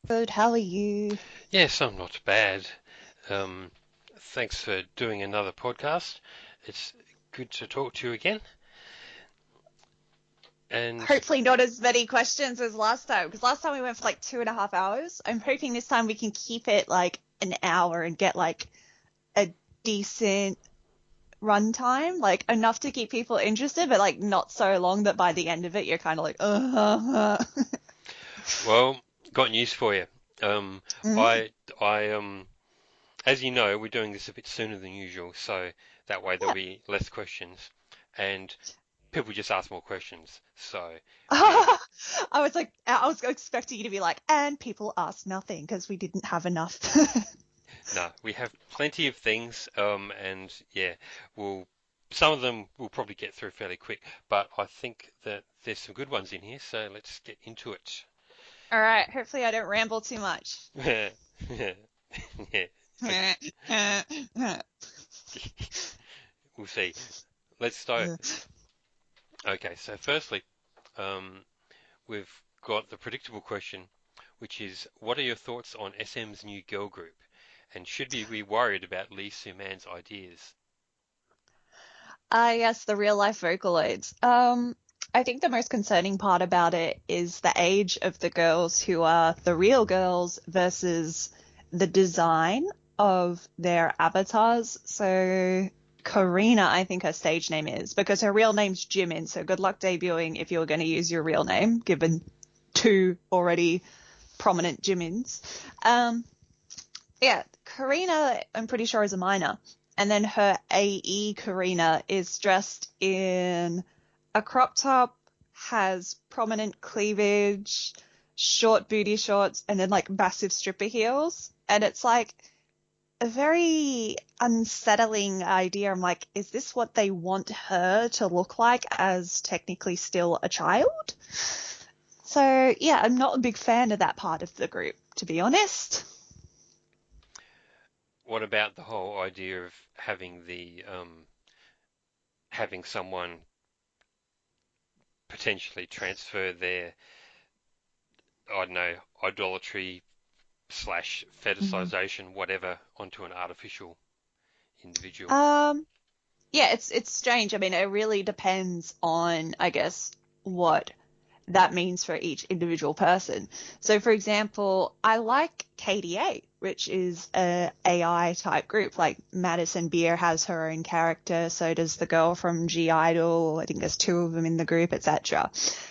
Good, how are you? Yes, I'm not bad. Um, Thanks for doing another podcast. It's good to talk to you again. And Hopefully not as many questions as last time, because last time we went for like 2.5 hours. I'm hoping this time we can keep it like an hour and get like a decent run time, like enough to keep people interested, but like not so long that by the end of it you're kind of like, well, got news for you. Um, Mm, I, as you know, we're doing this a bit sooner than usual, so that way there'll yeah. be less questions, and people just ask more questions. So we I was expecting you to be like, and people asked nothing because we didn't have enough. no, we have plenty of things, and yeah, we'll some of them we'll probably get through fairly quick, but I think that there's some good ones in here, so let's get into it. All right, hopefully I don't ramble too much. Yeah, okay, we'll see. Let's start. Okay, so firstly, um, we've got the predictable question, which is, what are your thoughts on SM's new girl group, and should we be worried about Lee Soo-man's ideas? Yes, the real life Vocaloids. I think the most concerning part about it is the age of the girls who are the real girls versus the design of their avatars. So Karina, I think her stage name is, because her real name's Jimin. So good luck debuting if you're going to use your real name, given two already prominent Jimins. Um, yeah, Karina, I'm pretty sure is a minor. And then her AE Karina is dressed in a crop top, has prominent cleavage, short booty shorts, and then like massive stripper heels. And it's like a very unsettling idea. I'm like, is this what they want her to look like as technically still a child? So yeah, I'm not a big fan of that part of the group, to be honest. What about the whole idea of having someone potentially transfer their, I don't know, idolatry slash Mm. fetishization, whatever, onto an artificial individual? Um, Yeah, it's strange. I mean, it really depends on, I guess, what that means for each individual person. So, for example, I like KDA, which is a AI type group. Like Madison Beer has her own character, so does the girl from G Idol. I think there's two of them in the group, etc.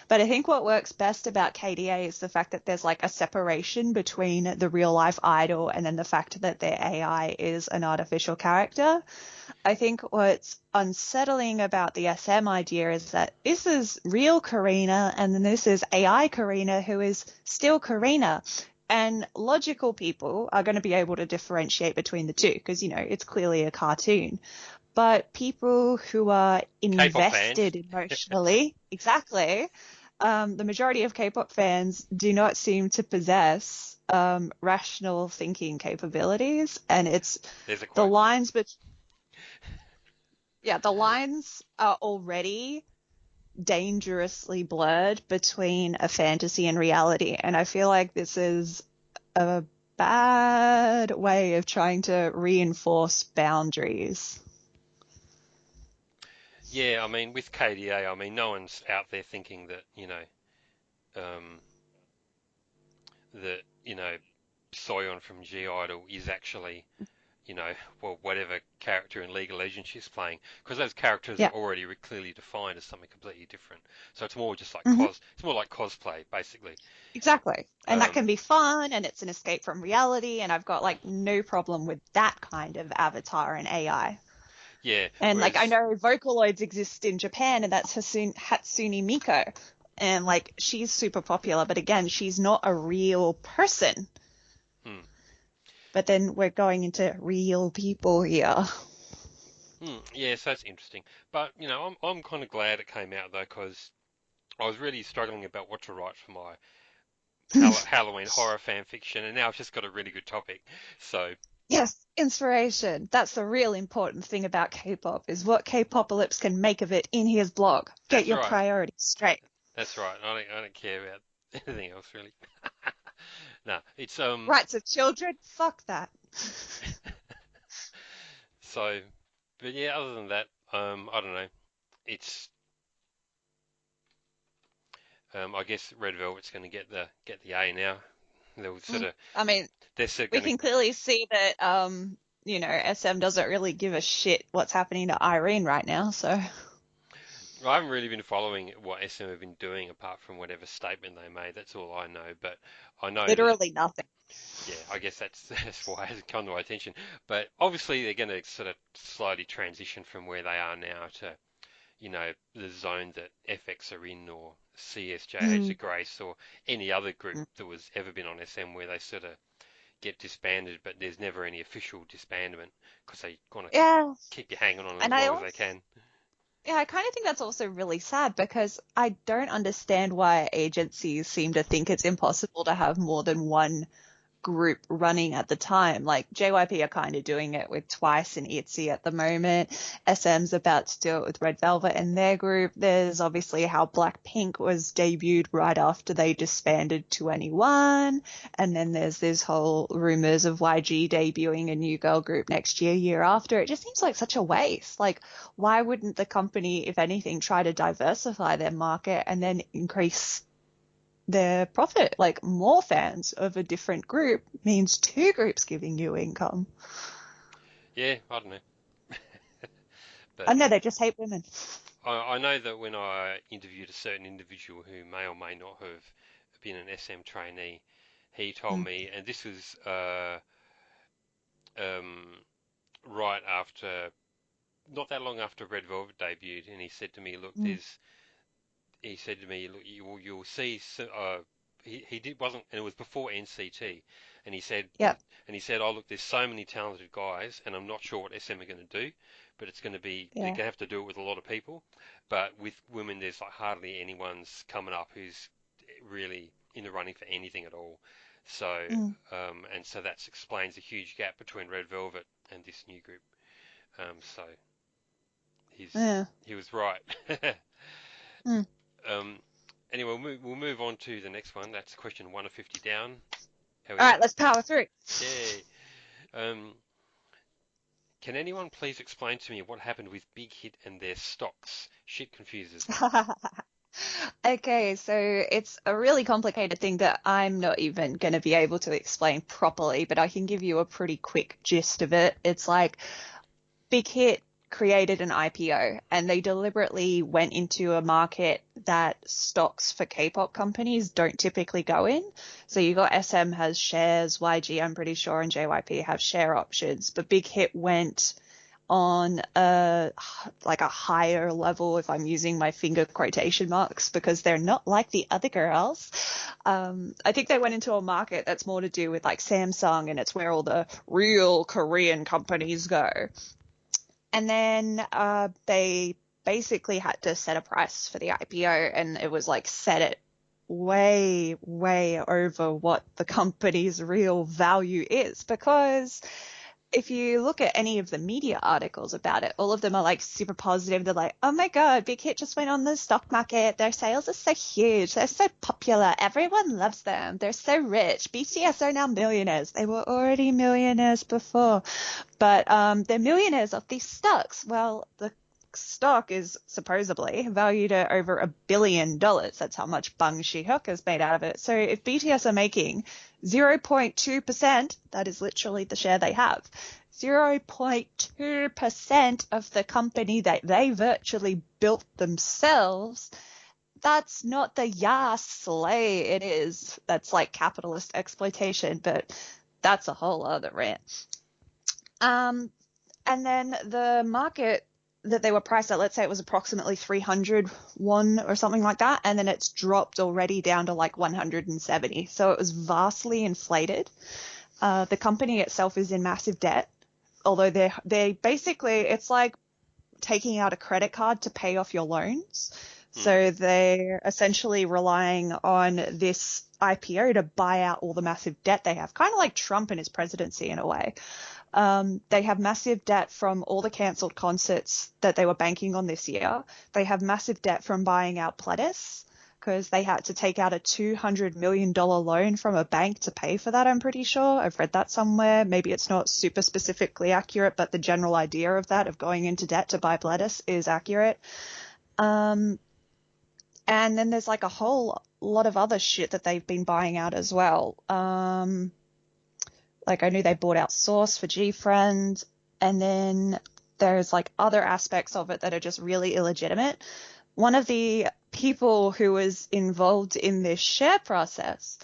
But I think what works best about KDA is the fact that there's like a separation between the real life idol and then the fact that their AI is an artificial character. I think what's unsettling about the SM idea is that this is real Karina and then this is AI Karina who is still Karina. And logical people are going to be able to differentiate between the two because, it's clearly a cartoon. But people who are K-pop fans. invested emotionally, exactly, the majority of K-pop fans do not seem to possess rational thinking capabilities. And it's There's a the quote. lines between the lines are already dangerously blurred between a fantasy and reality. And I feel like this is a bad way of trying to reinforce boundaries. Yeah, I mean, with KDA, I mean, no one's out there thinking that, um, that Soyeon from G Idol is actually, well, whatever character in League of Legends she's playing, because those characters are Yeah. already clearly defined as something completely different. So it's more just like Hmm. it's more like cosplay, basically. Exactly. And that Um, can be fun and it's an escape from reality. And I've got like no problem with that kind of avatar and AI. yeah, And like I whereas, know Vocaloids exist in Japan, and that's Hatsune Miku, and like she's super popular, but again, she's not a real person. hmm, But then we're going into real people here. yeah, so that's interesting. But I'm kind of glad it came out though, because I was really struggling about what to write for my Halloween horror fan fiction, and now I've just got a really good topic. So Yes, inspiration. That's the real important thing about K-pop is what Kpopalypse can make of it in his blog. Get that's your right. priorities straight. That's right. I don't care about anything else really. No, it's Rights of children? Fuck that. so, but yeah, other than that, I don't know. It's I guess Red Velvet's going to get the A now. They'll sort of I mean, they're sort of we going to. can clearly see that, SM doesn't really give a shit what's happening to Irene right now, so I haven't really been following what SM have been doing apart from whatever statement they made. That's all I know. But I know that literally nothing. yeah, I guess that's why it hasn't come to my attention. But obviously they're going to sort of slowly transition from where they are now to the zone that FX are in or CSJH, the Mm, Grace, or any other group mm. that was ever been on SM where they sort of get disbanded, but there's never any official disbandment because they want to Yeah, keep you hanging on and as long as they can. I kind of think that's also really sad because I don't understand why agencies seem to think it's impossible to have more than one group running at the time. Like JYP are kind of doing it with Twice and ITZY at the moment. SM's about to do it with Red Velvet and their group. There's obviously how Blackpink was debuted right after they disbanded 21. And then there's this whole rumors of YG debuting a new girl group next year, year after. It just seems like such a waste. Like, why wouldn't the company, if anything, try to diversify their market and then increase their profit? Like, more fans of a different group means two groups giving you income. Yeah, I don't know, but I know they just hate women. I know that when I interviewed a certain individual who may or may not have been an SM trainee, he told Mm, me, and this was um, right after, not that long after Red Velvet debuted, and he said to me, "Look, mm, he said to me, look, you'll see." He did wasn't, and it was before NCT, and he said, yeah, "Oh look, there's so many talented guys, and I'm not sure what SM are going to do, but it's going to be they're yeah, going to have to do it with a lot of people, but with women, there's like hardly anyone's coming up who's really in the running for anything at all." So, mm, and so that explains a huge gap between Red Velvet and this new group. So yeah. he was right. Mm. Um, anyway, we'll move on to the next one. That's question 1 of 50 down. How are we All right, going? let's power through. Yay. Um, can anyone please explain to me what happened with Big Hit and their stocks? Shit confuses me. Okay, so it's a really complicated thing that I'm not even going to be able to explain properly, but I can give you a pretty quick gist of it. It's like Big Hit created an IPO and they deliberately went into a market that stocks for K-pop companies don't typically go in. So you got SM has shares, YG I'm pretty sure, and JYP have share options, but Big Hit went on a higher level, if I'm using my finger quotation marks, because they're not like the other girls. I think they went into a market that's more to do with like Samsung, and it's where all the real Korean companies go. And then they basically had to set a price for the IPO, and it was like set at way, way over what the company's real value is. Because if you look at any of the media articles about it, all of them are like super positive. They're like, oh my God, Big Hit just went on the stock market. Their sales are so huge. They're so popular. Everyone loves them. They're so rich. BTS are now millionaires. They were already millionaires before, but they're millionaires off these stocks. Well, the stock is supposedly valued at over $1 billion. That's how much Bang Shi-hyuk is made out of it. So if BTS are making 0.2%, that is literally the share they have, 0.2% of the company that they virtually built themselves, that's not the slay it is. That's like capitalist exploitation, but that's a whole other rant. Um, and then the market that they were priced at, let's say it was approximately 300 won or something like that, and then it's dropped already down to like 170. So it was vastly inflated. The company itself is in massive debt, although they basically, it's like taking out a credit card to pay off your loans. Hmm. So they're essentially relying on this IPO to buy out all the massive debt they have, kind of like Trump and his presidency in a way. They have massive debt from all the cancelled concerts that they were banking on this year. They have massive debt from buying out Pledis, because they had to take out a $200 million loan from a bank to pay for that, I'm pretty sure. I've read that somewhere. Maybe it's not super specifically accurate, but the general idea of that, of going into debt to buy lettuce, is accurate. And then there's like a whole lot of other shit that they've been buying out as well. Like I knew they bought out Source for GFriend, and then there's like other aspects of it that are just really illegitimate. One of the people who was involved in this share process,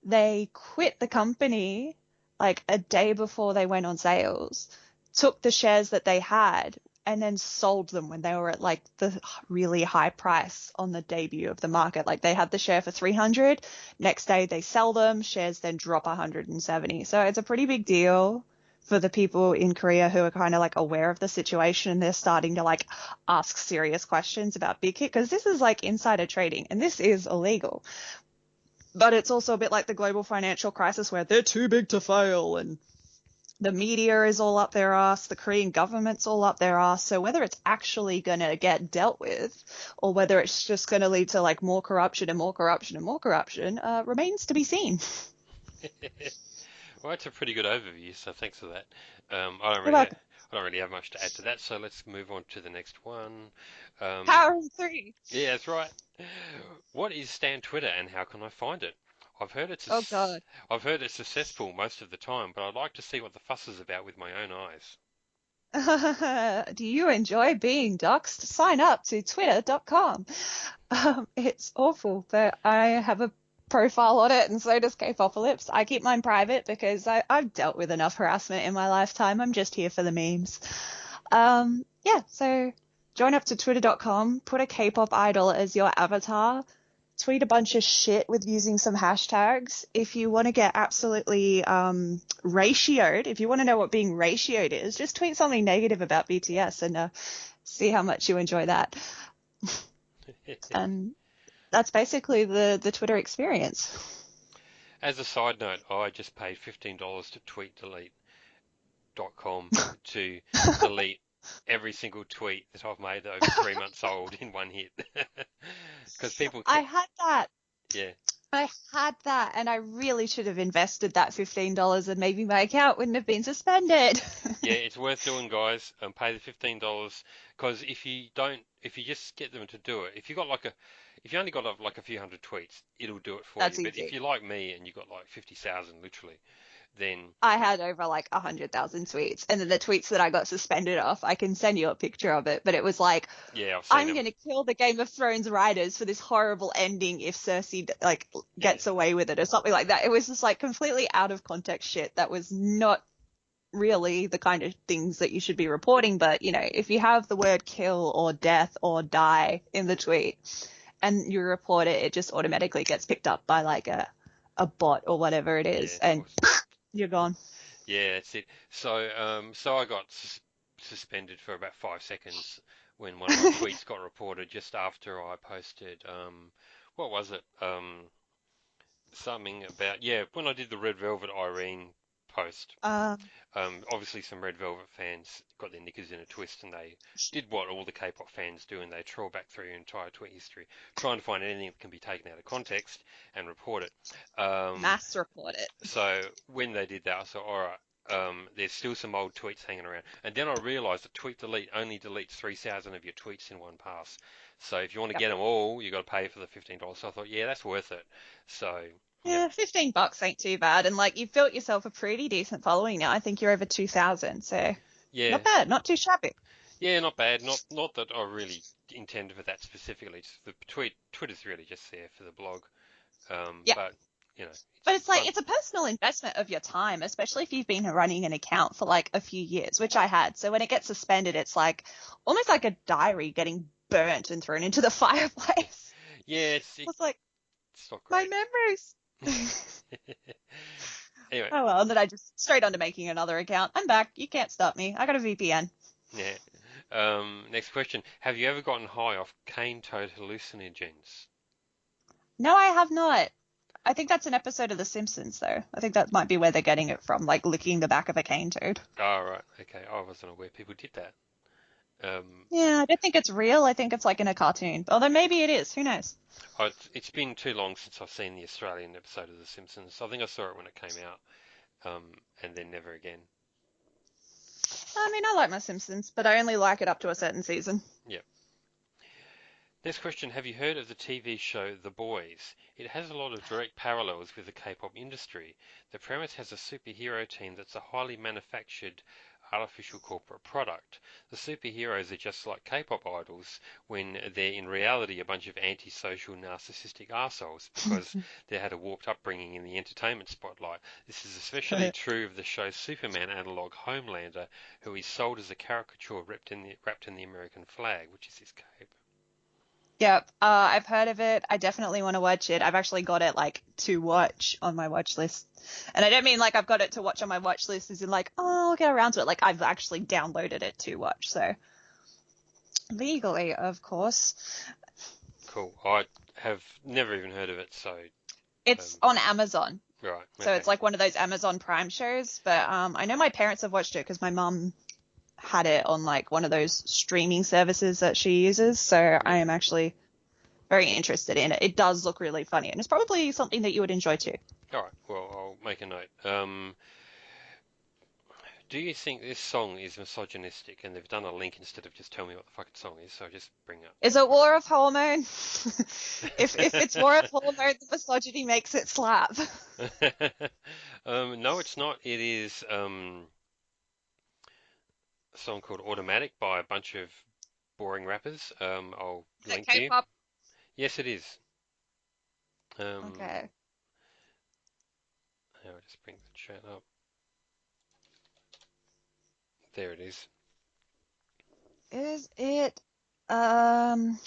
they quit the company like a day before they went on sales, took the shares that they had, and then sold them when they were at like the really high price on the debut of the market. Like they had the share for 300, next day they sell them, shares then drop 170. So it's a pretty big deal for the people in Korea who are kind of like aware of the situation, and they're starting to like ask serious questions about Big Hit, because this is like insider trading and this is illegal. But it's also a bit like the global financial crisis where they're too big to fail, and the media is all up their ass, the Korean government's all up their ass. So whether it's actually going to get dealt with or whether it's just going to lead to like more corruption and more corruption and more corruption remains to be seen. Well, that's a pretty good overview, so thanks for that. You're welcome. I don't really have much to add to that, so let's move on to the next one. Power of three. Yeah, that's right. What is Stan Twitter and how can I find it? I've heard it's Oh, God. I've heard it's a cesspool most of the time, but I'd like to see what the fuss is about with my own eyes. Do you enjoy being doxxed? Sign up to twitter.com. It's awful, but I have a profile on it, and so does Kpopalypse. I keep mine private because I've dealt with enough harassment in my lifetime. I'm just here for the memes. Yeah, so join up to twitter.com, put a K-pop idol as your avatar, tweet a bunch of shit with using some hashtags. If you want to get absolutely ratioed, if you want to know what being ratioed is, just tweet something negative about BTS and see how much you enjoy that. And that's basically the Twitter experience. As a side note, I just paid $15 to tweetdelete.com to delete every single tweet that I've made over 3 months old in one hit. Because people... I had that. Yeah. I had that, and I really should have invested that $15, and maybe my account wouldn't have been suspended. Yeah, it's worth doing, guys. Pay the $15, because if you just get them to do it, if you only got like a few hundred tweets, it'll do it for That's you. But easy. if you're like me and you got like 50,000 literally, then I had over like 100,000 tweets, and then the tweets that I got suspended off, I can send you a picture of it, but it was like, yeah, I've seen I'm them. going to kill the Game of Thrones writers for this horrible ending if Cersei like gets away with it or something like that. It was just like completely out of context shit that was not really the kind of things that you should be reporting. But, you know, if you have the word kill or death or die in the tweet and you report it, it just automatically gets picked up by like a bot or whatever it is, and you're gone. Yeah, that's it. So, so I got suspended for about 5 seconds when one of my tweets got reported just after I posted, what was it? Something about, when I did the Red Velvet Irene post. Obviously some Red Velvet fans got their knickers in a twist, and they did what all the K-pop fans do, and they trawl back through your entire tweet history, trying to find anything that can be taken out of context and report it. Mass report it. So when they did that, I thought, all right, there's still some old tweets hanging around. And then I realized that Tweet Delete only deletes 3,000 of your tweets in one pass. So if you want to get them all, you got to pay for the $15. So I thought, yeah, that's worth it. So yeah, $15 ain't too bad, and like you've built yourself a pretty decent following now. I think you're over 2,000, so yeah, not bad, not too shabby. Yeah, not bad. Not that I really intended for that specifically. The Twitter's really just there for the blog. But you know. But it's like, it's a personal investment of your time, especially if you've been running an account for like a few years, which I had. So when it gets suspended, it's like almost like a diary getting burnt and thrown into the fireplace. Yeah, it's like it's not great. My memories. Anyway. Oh well, and then I just straight on to making another account. I'm back. You can't stop me. I got a VPN. Yeah. Next question. Have you ever gotten high off cane toad hallucinogens? No, I have not. I think that's an episode of The Simpsons, though. I think that might be where they're getting it from, like licking the back of a cane toad. Oh, right. Okay. I wasn't aware people did that. Yeah, I don't think it's real. I think it's like in a cartoon. Although maybe it is. Who knows? It's been too long since I've seen the Australian episode of The Simpsons. I think I saw it when it came out, and then never again. I mean, I like my Simpsons, but I only like it up to a certain season. Yeah. Next question, have you heard of the TV show The Boys? It has a lot of direct parallels with the K-pop industry. The premise has a superhero team that's a highly manufactured artificial corporate product. The superheroes are just like K-pop idols when they're in reality a bunch of antisocial narcissistic arseholes because they had a warped upbringing in the entertainment spotlight. This is especially true of the show's Superman analog Homelander, who is sold as a caricature wrapped in the American flag, which is his cape. Yep, I've heard of it. I definitely want to watch it. I've actually got it like to watch on my watch list. And I don't mean like I've got it to watch on my watch list as in like, oh, I'll get around to it. Like I've actually downloaded it to watch. So legally, of course. Cool. I have never even heard of it, so It's on Amazon. right, So okay. it's like one of those Amazon Prime shows. But I know my parents have watched it because my mum had it on like one of those streaming services that she uses. So Yeah. I am actually very interested in it. It does look really funny, and it's probably something that you would enjoy too. All right. Well, I'll make a note. Do you think this song is misogynistic? And they've done a link instead of just tell me what the fucking song is, so I just bring up. Is it War of Hormone? If it's War of Hormone, the misogyny makes it slap. No, it's not. It is a song called Automatic by a bunch of boring rappers. I'll Is it link to you. K-pop? Yes, it is. Okay. I'll just bring the chat up. There it is. Is it? I'm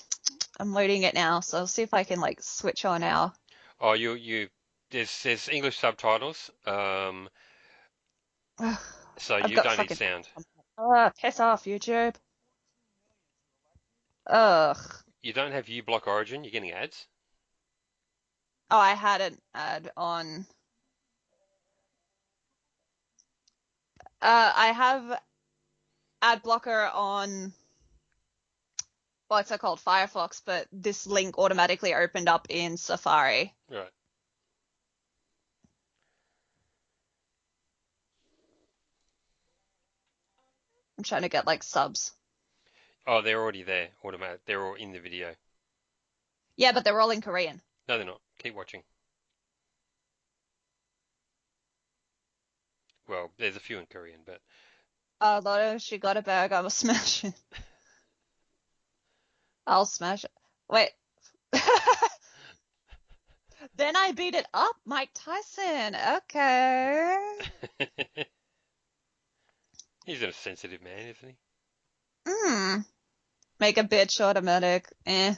loading it now, so I'll see if I can like switch on our. Oh, there's English subtitles. So I've you got don't need fucking. sound. Piss off, YouTube. Ugh. You don't have uBlock Origin. You're getting ads. Oh, I had an ad on. I have ad blocker on what's it called, Firefox, but this link automatically opened up in Safari. Right. I'm trying to get like subs. Oh, they're already there. Automatic. They're all in the video. Yeah, but they're all in Korean. No, they're not. Keep watching. Well, there's a few in Korean, but Lotta, she got a bag. I will smash it. I'll smash it. Wait. Then I beat it up, Mike Tyson. Okay. he's a sensitive man, isn't he? Hmm. Make a bitch automatic. Eh.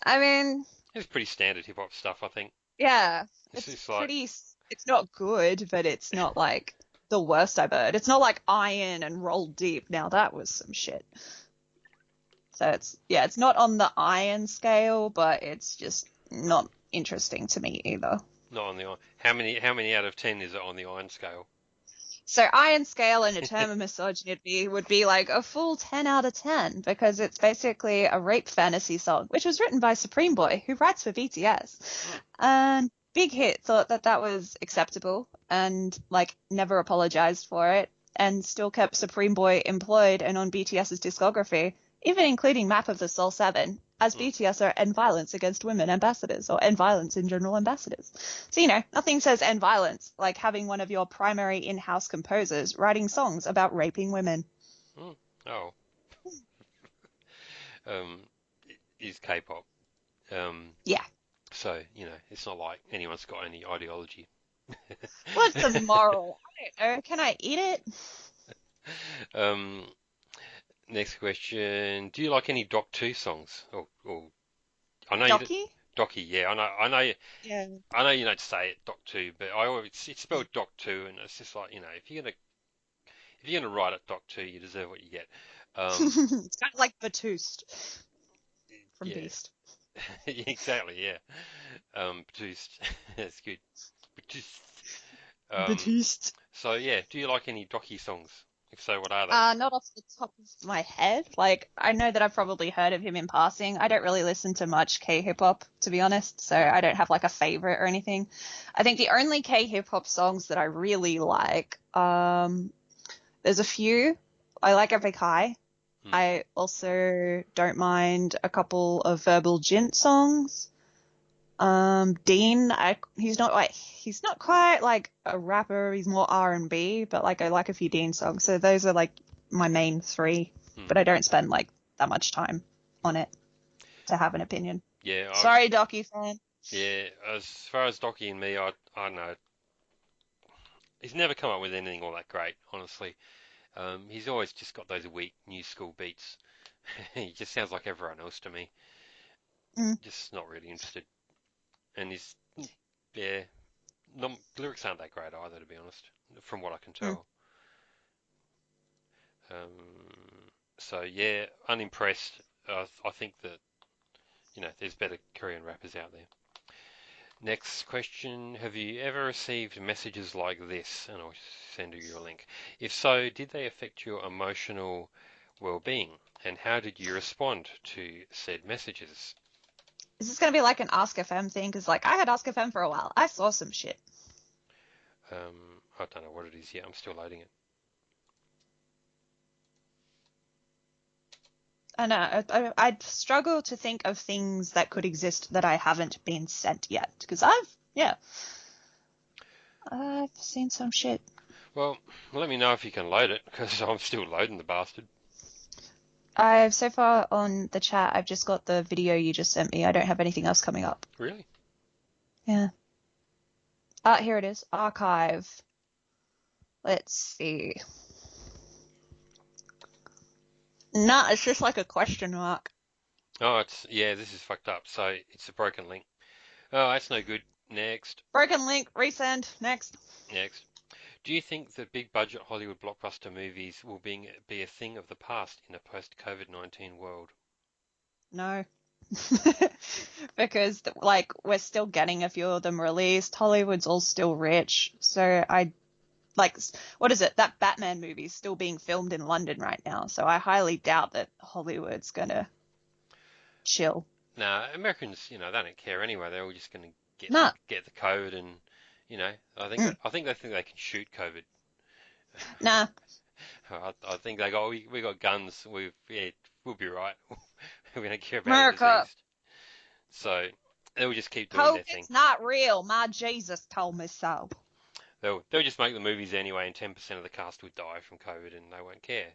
I mean, It's pretty standard hip hop stuff, I think. yeah. It's It's just like, pretty. It's not good, but it's not like the worst I've heard. It's not like Iron and Roll Deep. Now that was some shit. So it's not on the Iron scale, but it's just not interesting to me either. not on the iron. How many out of 10 is it on the iron scale? So Iron Scale in a term of misogyny would be like a full 10 out of 10 because it's basically a rape fantasy song, which was written by Supreme Boy, who writes for BTS. And Big Hit thought that that was acceptable and like never apologized for it and still kept Supreme Boy employed and on BTS's discography, even including Map of the Soul 7, as Mm. BTS are end violence against women ambassadors or end violence in general ambassadors. So, nothing says end violence like having one of your primary in-house composers writing songs about raping women. Mm. Oh, um, is K-pop. Yeah. So, it's not like anyone's got any ideology. What's the moral? I don't know. Can I eat it? Um, Next question. Do you like any Doc 2 songs? Or I know you Docky? Docky, yeah, I know, Yeah. I know you don't say it Doc 2, but I always it's spelled Doc 2, and it's just like if you're gonna write it Doc 2, you deserve what you get. Um, It's kind of like Batoost from yeah, Beast. exactly, yeah. Produced, that's good. Produced. Um, Batoost. so yeah, do you like any Docky songs? If so, what are they? Not off the top of my head. Like, I know that I've probably heard of him in passing. I don't really listen to much K-hip hop, to be honest, so Mm, I don't have like a favorite or anything. I think the only K-hip hop songs that I really like, there's a few. I like Epic High. mm, I also don't mind a couple of Verbal Jint songs. Dean, he's not quite like a rapper. He's more R&B, but like I like a few Dean songs. So those are like my main three, mm, but I don't spend like that much time mm. on it to have an opinion. Yeah, Sorry, Docu fan. yeah. As far as Docky and me, I don't know. He's never come up with anything all that great, honestly. He's always just got those weak new school beats. He just sounds like everyone else to me. Mm, Just not really interested. And he's, yeah, lyrics aren't that great either, to be honest, from what I can mm. tell. So yeah, unimpressed. I think that there's better Korean rappers out there. Next question: have you ever received messages like this? And I'll send you a link. If so, did they affect your emotional well-being? And how did you respond to said messages? Is this gonna be like an Ask FM thing? Because like I had Ask FM for a while. I saw some shit. I don't know what it is yet. I'm still loading it. I know. I'd struggle to think of things that could exist that I haven't been sent yet. Because I've seen some shit. Well, let me know if you can load it, because I'm still loading the bastard. I've so far on the chat, I've just got the video you just sent me. I don't have anything else coming up. Really? Yeah. Here it is. Archive. Let's see. Nah, it's just like a question mark. Oh, this is fucked up. So it's a broken link. Oh, that's no good. Next. Broken link. Resend. Next. Next. Do you think that big budget Hollywood blockbuster movies will be a thing of the past in a post COVID-19 world? No. Because like we're still getting a few of them released. Hollywood's all still rich. So I like what is it? That Batman movie is still being filmed in London right now. So I highly doubt that Hollywood's gonna chill. Nah, Americans, they don't care anyway. They're all just going to Nah. get the COVID, and Mm, I think they think they can shoot COVID. nah. I think they got we got guns. We'll be right. We don't care about a America. disease, so they'll just keep doing their thing. COVID's not real. My Jesus told me so. They'll just make the movies anyway, and 10% of the cast would die from COVID, and they won't care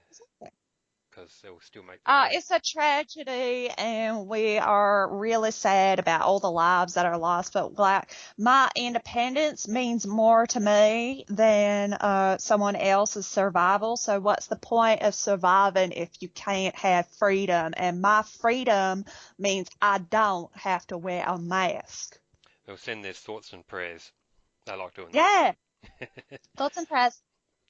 because they'll still make their money. It's a tragedy, and we are really sad about all the lives that are lost. But like, my independence means more to me than someone else's survival. So what's the point of surviving if you can't have freedom? And my freedom means I don't have to wear a mask. They'll send their thoughts and prayers. They like doing that. Yeah, thoughts and prayers.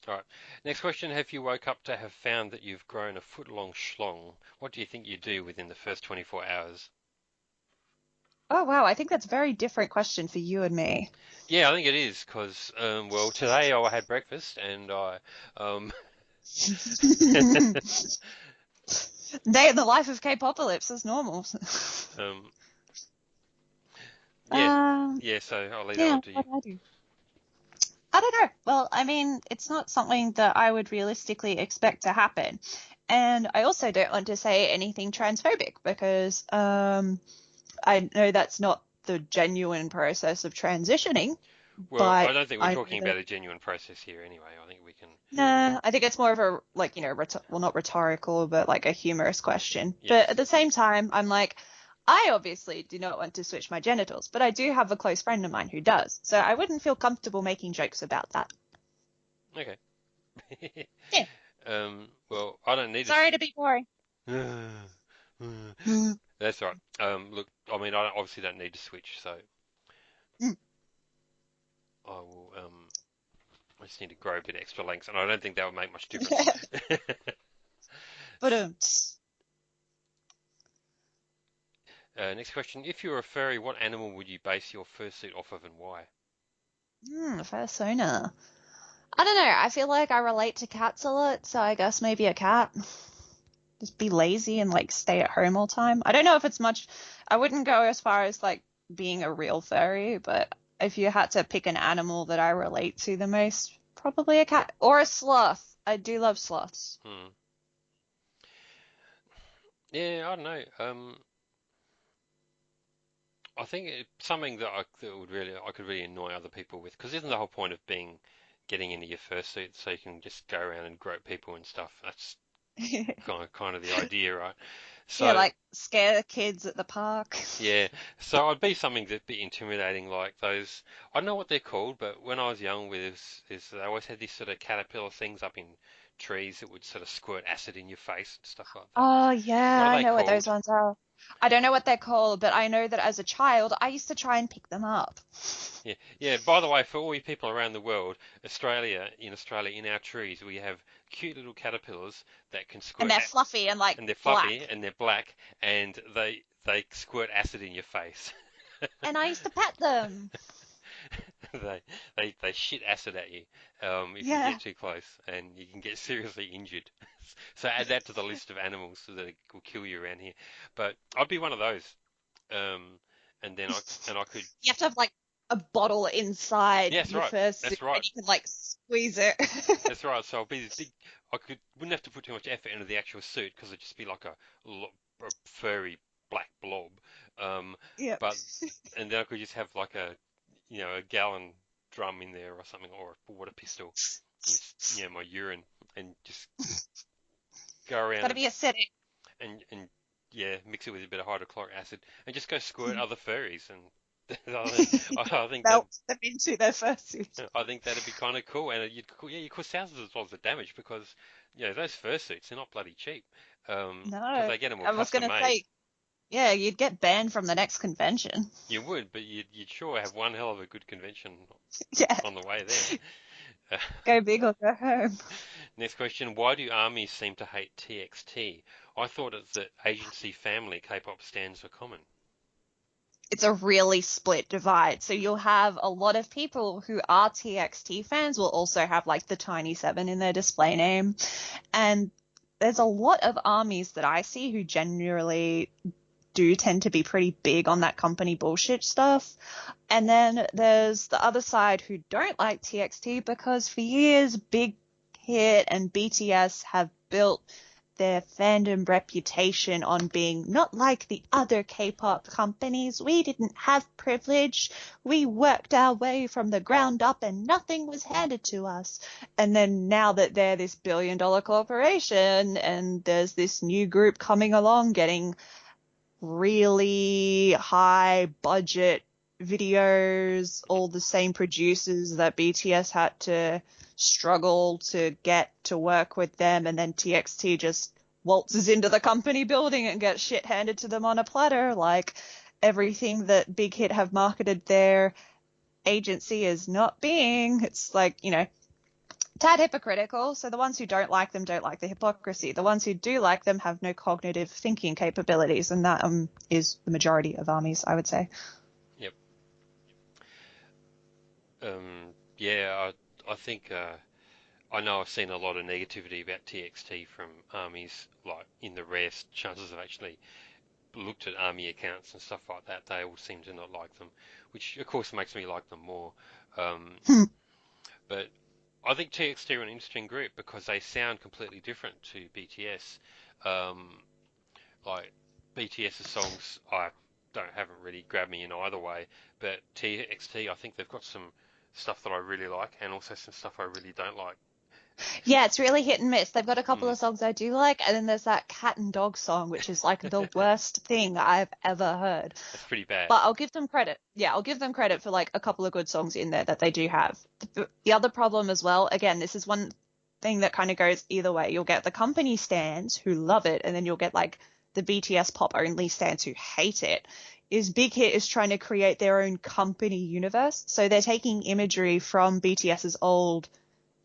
All right. Next question. Have you woke up to have found that you've grown a foot-long schlong? What do you think you do within the first 24 hours? Oh wow, I think that's a very different question for you and me. Yeah, I think it is because, well, today I had breakfast and um, Day in the life of Kpopalypse is normal. um, yeah, Um, yeah. So I'll leave that yeah, one to you. what do I do? I don't know. Well, I mean, it's not something that I would realistically expect to happen. And I also don't want to say anything transphobic because I know that's not the genuine process of transitioning, Well, I but don't think we're I know talking that about a genuine process here anyway. I think we can. nah, I think it's more of a like, well, not rhetorical, but like a humorous question. Yes. But at the same time, I'm like, I obviously do not want to switch my genitals, but I do have a close friend of mine who does. So I wouldn't feel comfortable making jokes about that. Okay. Yeah. Well, I don't need Sorry to be boring. to. Mm. That's all right. Look, I mean, I obviously don't need to switch, so I will. I just need to grow a bit extra length, and I don't think that would make much difference. But Next question. If you were a furry, what animal would you base your fursuit off of and why? persona. I don't know. I feel like I relate to cats a lot, so I guess maybe a cat. Just be lazy and like stay at home all the time. I don't know if it's much. I wouldn't go as far as like being a real furry, but if you had to pick an animal that I relate to the most, probably a cat or a sloth. I do love sloths. Hmm. Yeah, I don't know. I think it's something that would really I could really annoy other people with, because isn't the whole point of being getting into your fursuit so you can just go around and grope people and stuff? That's kind of the idea, right? Yeah, So like scare kids at the park. yeah, so I'd be something that'd be intimidating, like those. I don't know what they're called, but when I was young, is they always had these sort of caterpillar things up in trees that would sort of squirt acid in your face and stuff like that. Oh, yeah, What are I they know what those called? ones are. I don't know what they're called, but I know that as a child, I used to try and pick them up. Yeah, yeah. By the way, for all you people around the world, in Australia, in our trees, we have cute little caterpillars that can And they're fluffy and like and they're fluffy black. and they're black, and they squirt acid in your face. And I used to pet them. They they shit acid at you if you Yeah. get too close, and you can get seriously injured. So add that to the list of animals that will kill you around here. But I'd be one of those, um, and then I could. You have to have like a bottle inside Yeah, that's your right. first suit That's and right. you can like squeeze it. That's right. So I'll be this big. Wouldn't have to put too much effort into the actual suit because it'd just be like a furry black blob. Um, Yep. but and then I could just have like a gallon drum in there or something, or a water pistol with my urine, and just go around Gotta be acidic. and yeah, mix it with a bit of hydrochloric acid and just go squirt other furries. And I think I think that Melt them into their fursuit. I think that'd be kind of cool, and you cause thousands of dollars of damage, because those fursuits, they're not bloody cheap, because No, they get them all I was custom gonna made. say, yeah, you'd get banned from the next convention. You would, but you'd sure have one hell of a good convention Yeah, on the way there. go big or go home. Next question: why do armies seem to hate TXT? I thought it's that agency family K-pop stands are common. It's a really split divide. So you'll have a lot of people who are TXT fans will also have like the Tiny Seven in their display name. And there's a lot of armies that I see who generally do tend to be pretty big on that company bullshit stuff. And then there's the other side who don't like TXT because for years Big Hit and BTS have built their fandom reputation on being not like the other K-pop companies. We didn't have privilege. We worked our way from the ground up and nothing was handed to us. And then now that they're this billion-dollar corporation and there's this new group coming along getting really high budget videos, all the same producers that BTS had to struggle to get to work with them, and then TXT just waltzes into the company building and gets shit handed to them on a platter. Like everything that Big Hit have marketed their agency as not being. It's like, tad hypocritical. So the ones who don't like them don't like the hypocrisy. The ones who do like them have no cognitive thinking capabilities, and that is the majority of armies, I would say. Yep. Yeah, I think I know I've seen a lot of negativity about TXT from armies, like in the rare chances I've actually looked at army accounts and stuff like that. They all seem to not like them, which of course makes me like them more. Um, but I think TXT are an interesting group because they sound completely different to BTS. Um, like BTS's songs, I don't haven't really grabbed me in either way, but TXT, I think they've got some stuff that I really like, and also some stuff I really don't like. Yeah, it's really hit and miss. They've got a couple Mm, of songs I do like, and then there's that cat and dog song, which is like the worst thing I've ever heard. that's pretty bad. But I'll give them credit. Yeah, I'll give them credit for like a couple of good songs in there that they do have. The other problem as well, again, this is one thing that kind of goes either way. You'll get the company stans who love it, and then you'll get like the BTS pop only stans who hate it. Is Big Hit is trying to create their own company universe. So they're taking imagery from BTS's old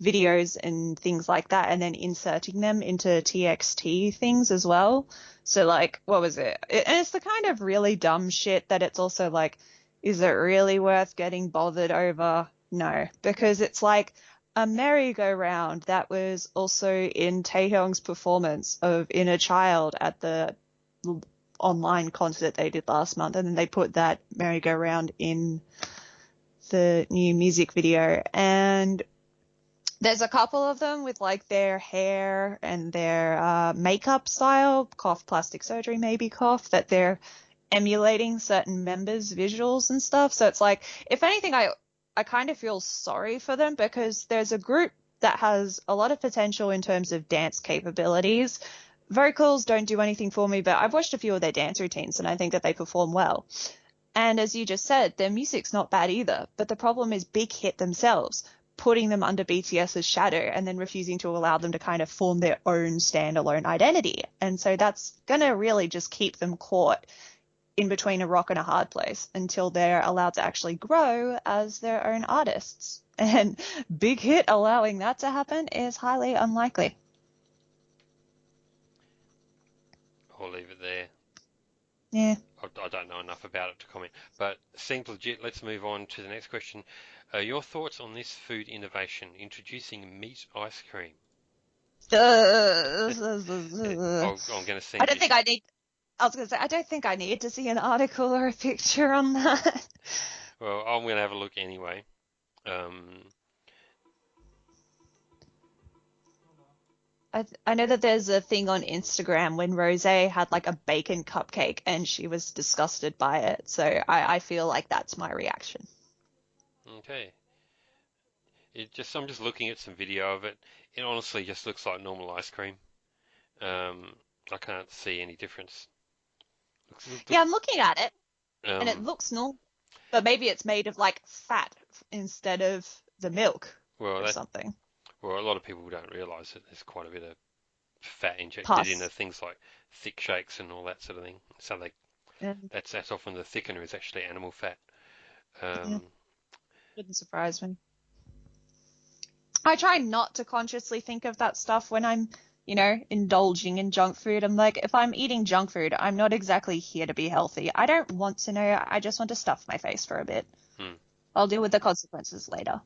videos and things like that and then inserting them into TXT things as well. So like, what was it? And it's the kind of really dumb shit that it's also like, is it really worth getting bothered over? No, because it's like, a merry-go-round that was also in Taehyung's performance of Inner Child at the online concert they did last month, and then they put that merry-go-round in the new music video. And there's a couple of them with like their hair and their makeup style, cough, plastic surgery, maybe cough, that they're emulating certain members' visuals and stuff. So it's like, if anything, I kind of feel sorry for them, because there's a group that has a lot of potential in terms of dance capabilities. Vocals don't do anything for me, but I've watched a few of their dance routines and I think that they perform well. And as you just said, their music's not bad either, but the problem is Big Hit themselves, putting them under BTS's shadow and then refusing to allow them to kind of form their own standalone identity. And so that's going to really just keep them caught in between a rock and a hard place until they're allowed to actually grow as their own artists. And Big Hit allowing that to happen is highly unlikely. I'll leave it there. Yeah. I don't know enough about it to comment, but seems legit. Let's move on to the next question. Your thoughts on this food innovation, introducing meat ice cream? I'm going to send I don't think I need. I was going to say, I don't think I need to see an article or a picture on that. Well, I'm going to have a look anyway. I know that there's a thing on Instagram when Rosé had like a bacon cupcake and she was disgusted by it. So I feel like that's my reaction. Okay. I'm just looking at some video of it. It honestly just looks like normal ice cream. I can't see any difference. Yeah, I'm looking at it and it looks normal, but maybe it's made of like fat instead of the milk or something. Well, a lot of people don't realise that there's quite a bit of fat injected into things like thick shakes and all that sort of thing. So that's often the thickener is actually animal fat. Wouldn't surprise me. I try not to consciously think of that stuff when I'm, indulging in junk food. I'm like, if I'm eating junk food, I'm not exactly here to be healthy. I don't want to know. I just want to stuff my face for a bit. I'll deal with the consequences later.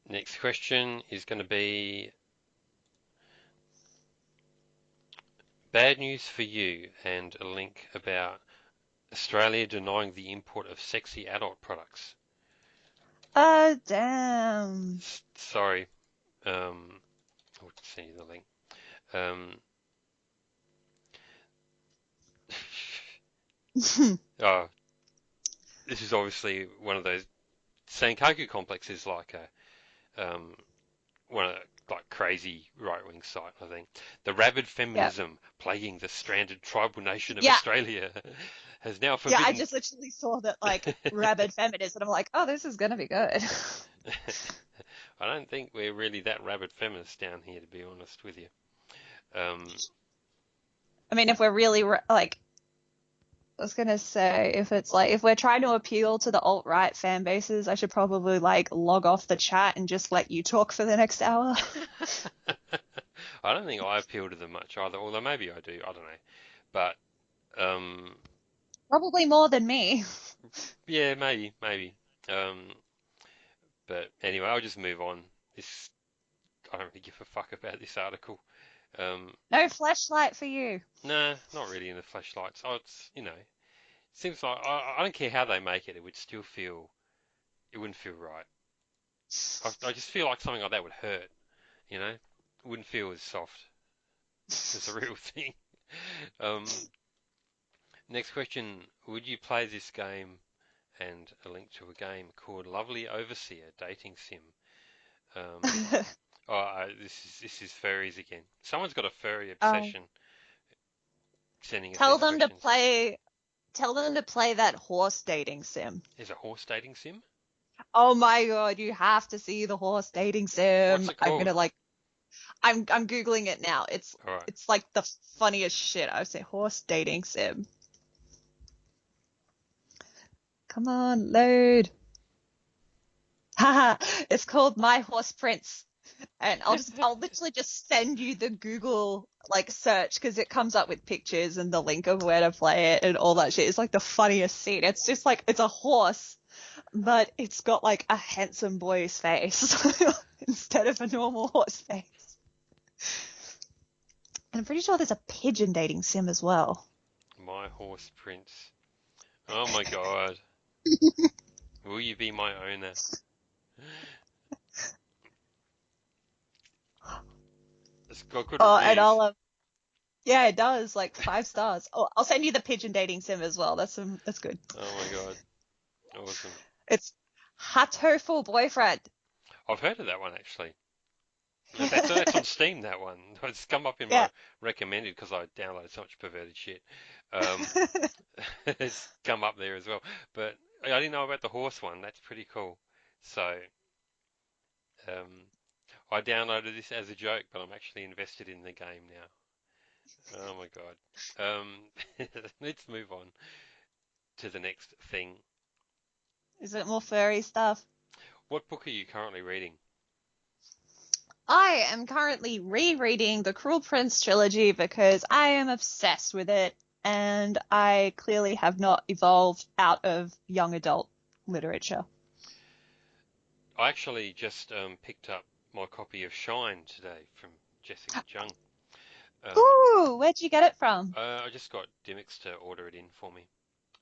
Next question is going to be bad news for you, and a link about Australia denying the import of sexy adult products. Damn. Sorry. I'll send you the link. This is obviously one of those. Sankaku Complex is like one of the, crazy right-wing site, I think. The rabid feminism plaguing the stranded tribal nation of Australia has now forbidden. Yeah, I just literally saw that rabid feminism, and I'm like, oh, this is gonna be good. I don't think we're really that rabid feminists down here, to be honest with you. I mean, if we're really I was gonna say, if we're trying to appeal to the alt-right fan bases, I should probably log off the chat and just let you talk for the next hour. I don't think I appeal to them much either, although maybe I do, I don't know. But probably more than me. Yeah, maybe. But anyway, I'll just move on. I don't really give a fuck about this article. No flashlight for you. Nah, not really in the flashlights. It seems like I don't care how they make it. It wouldn't feel right. I just feel like something like that would hurt. It wouldn't feel as soft as a real thing. Next question: would you play this game? And a link to a game called Lovely Overseer Dating Sim. This is furries again. Someone's got a furry obsession. Sending us Tell them questions. Tell them to play that horse dating sim. There's a horse dating sim? Oh my god, you have to see the horse dating sim. What's it called? I'm googling it now. It's like the funniest shit. I would say horse dating sim. Come on, load. Haha, it's called My Horse Prince. And I'll literally just send you the Google search, because it comes up with pictures and the link of where to play it and all that shit. It's like the funniest scene. It's just it's a horse but it's got like a handsome boy's face instead of a normal horse face. And I'm pretty sure there's a pigeon dating sim as well. My Horse Prince. Oh my God. Will you be my owner? It's got good Oh, and reviews. yeah, it does, like 5 stars. Oh, I'll send you the pigeon dating sim as well. That's good. Oh my God. Awesome. It's Hatoful Boyfriend. I've heard of that one actually. That's on Steam, that one. It's come up in Yeah. my recommended because I downloaded so much perverted shit. Um, it's come up there as well. But I didn't know about the horse one. That's pretty cool. So um, I downloaded this as a joke, but I'm actually invested in the game now. Oh my God. Let's move on to the next thing. Is it more furry stuff? What book are you currently reading? I am currently rereading the Cruel Prince trilogy because I am obsessed with it, and I clearly have not evolved out of young adult literature. I actually just picked up my copy of Shine today from Jessica Jung. Um, Ooh, where'd you get it from? I just got Dimmicks to order it in for me.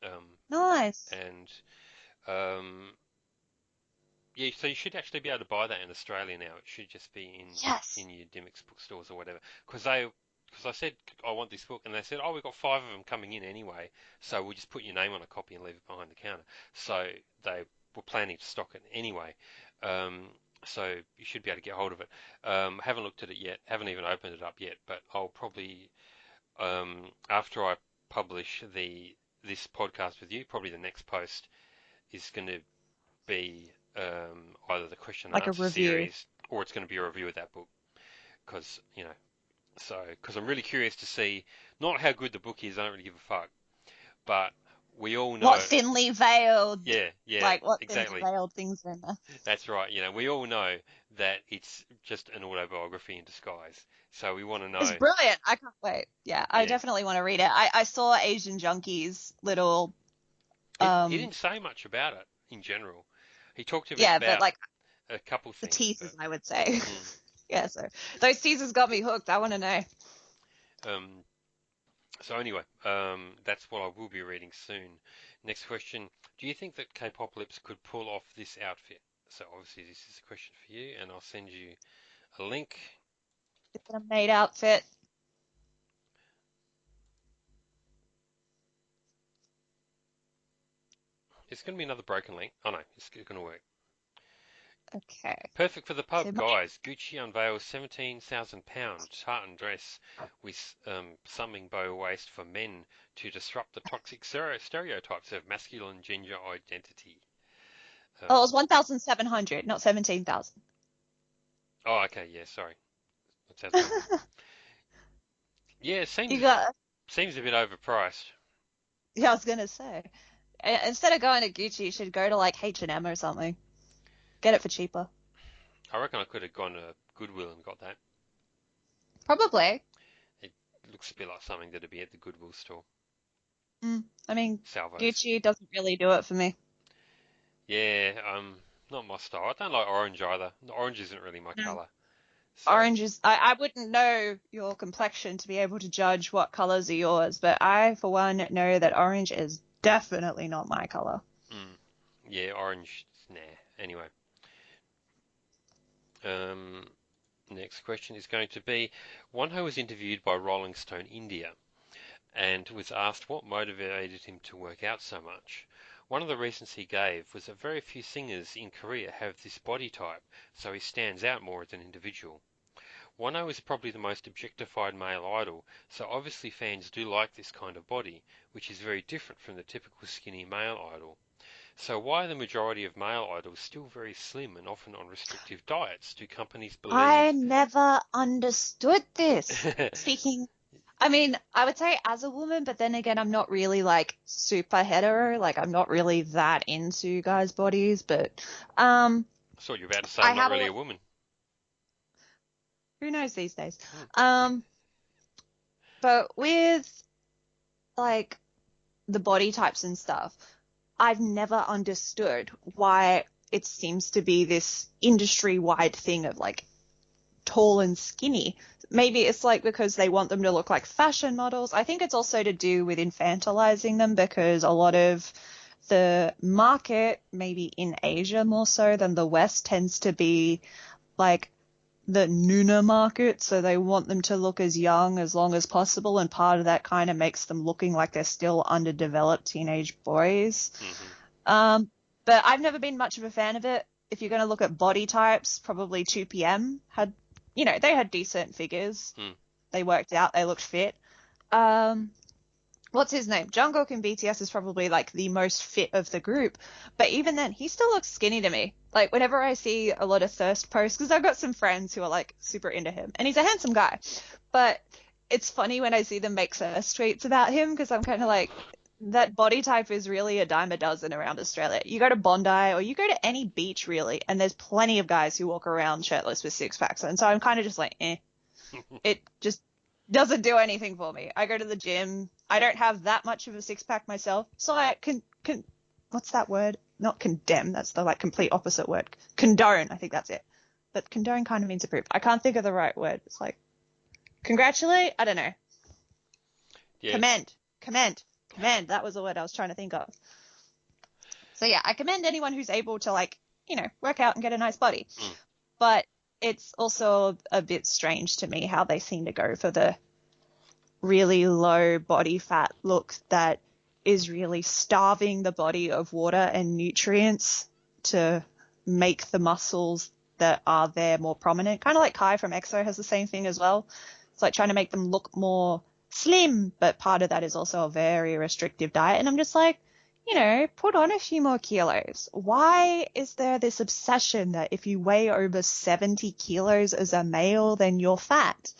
Um, Nice. and um, yeah, so you should actually be able to buy that in Australia now. It should just be Yes. in your Dimmicks bookstores or whatever. Because I said I want this book, and they said, oh, we've got 5 of them coming in anyway, so we'll just put your name on a copy and leave it behind the counter. So they were planning to stock it anyway. Um, so you should be able to get hold of it. Haven't looked at it yet, haven't even opened it up yet, but I'll probably after I publish this podcast with you, probably the next post is going to be either the question and Like a answer review. series or it's going to be a review of that book because because I'm really curious to see not how good the book is. I don't really give a fuck, but we all know, What thinly veiled, yeah, like what thinly exactly. veiled things are in there. That's right. We all know that it's just an autobiography in disguise. So we want to It's know, brilliant. I can't wait. Yeah, I yeah. definitely want to read it. I saw Asian Junkie's little, He didn't say much about it in general. He talked a bit yeah, but about like a couple the things, but teasers, I would say. mm, Yeah, so those teasers got me hooked. I want to know. um, so anyway, that's what I will be reading soon. Next question: do you think that Kpopalypse could pull off this outfit? So obviously this is a question for you, and I'll send you a link. Is it a maid outfit? It's going to be another broken link. Oh no, it's going to work. Okay. Perfect for the So pub, guys. Gucci unveils £17,000 tartan dress with summing bow waist for men to disrupt the toxic stereotypes of masculine gender identity. oh, it Um, was 1,700, not 17,000. oh, okay, yeah, sorry. That sounds a bit more. Yeah, it You got, seems a bit overpriced. yeah, I was gonna say. Instead of going to Gucci, you should go to like H&M or something. Get it for cheaper. I reckon I could have gone to Goodwill and got that. Probably. It looks a bit like something that'd be at the Goodwill store. I mean, Salvos. Gucci doesn't really do it for me. Yeah, not my style. I don't like orange either. Orange isn't really my No. colour. So, Orange is, I wouldn't know your complexion to be able to judge what colors are yours, but I, for one, know that orange is definitely not my color. mm, yeah, orange, nah. Anyway, um, next question is going to be, one who was interviewed by Rolling Stone India and was asked what motivated him to work out so much. One of the reasons he gave was that very few singers in Korea have this body type, so he stands out more as an individual. Wano is probably the most objectified male idol, so obviously fans do like this kind of body, which is very different from the typical skinny male idol. So why are the majority of male idols still very slim and often on restrictive diets? Do companies I believe? never understood this. Speaking, I mean, I would say as a woman, but then again, I'm not really like super hetero. Like, I'm not really that into guys' bodies, but um, I thought you were about to say I I'm not have a really lot. a woman. Who knows these days? Hmm. Um, but with like the body types and stuff, I've never understood why it seems to be this industry-wide thing of like tall and skinny. Maybe it's like because they want them to look like fashion models. I think it's also to do with infantilizing them because a lot of the market, maybe in Asia more so than the West, tends to be like the Nuna market. So they want them to look as young as long as possible. And part of that kind of makes them looking like they're still underdeveloped teenage boys. But I've never been much of a fan of it. If you're going to look at body types, probably 2PM had, they had decent figures. They worked out. They looked fit. What's his name? Jungkook in BTS is probably like the most fit of the group. But even then, he still looks skinny to me. Like whenever I see a lot of thirst posts, because I've got some friends who are like super into him and he's a handsome guy. But it's funny when I see them make thirst tweets about him because I'm kind of like, that body type is really a dime a dozen around Australia. You go to Bondi or you go to any beach really, and there's plenty of guys who walk around shirtless with six packs. And so I'm kind of just like, It just doesn't do anything for me. I go to the gym. I don't have that much of a six pack myself. So I can what's that word? Not condemn. That's the like complete opposite word. Condone. I think that's it. But condone kind of means approve. I can't think of the right word. It's like congratulate. I don't know. Yeah. Commend. That was the word I was trying to think of. So yeah, I commend anyone who's able to like, work out and get a nice body. But it's also a bit strange to me how they seem to go for the really low body fat look that is really starving the body of water and nutrients to make the muscles that are there more prominent. Kind of like Kai from EXO has the same thing as well. It's like trying to make them look more slim, but part of that is also a very restrictive diet. And I'm just like, put on a few more kilos. Why is there this obsession that if you weigh over 70 kilos as a male, then you're fat?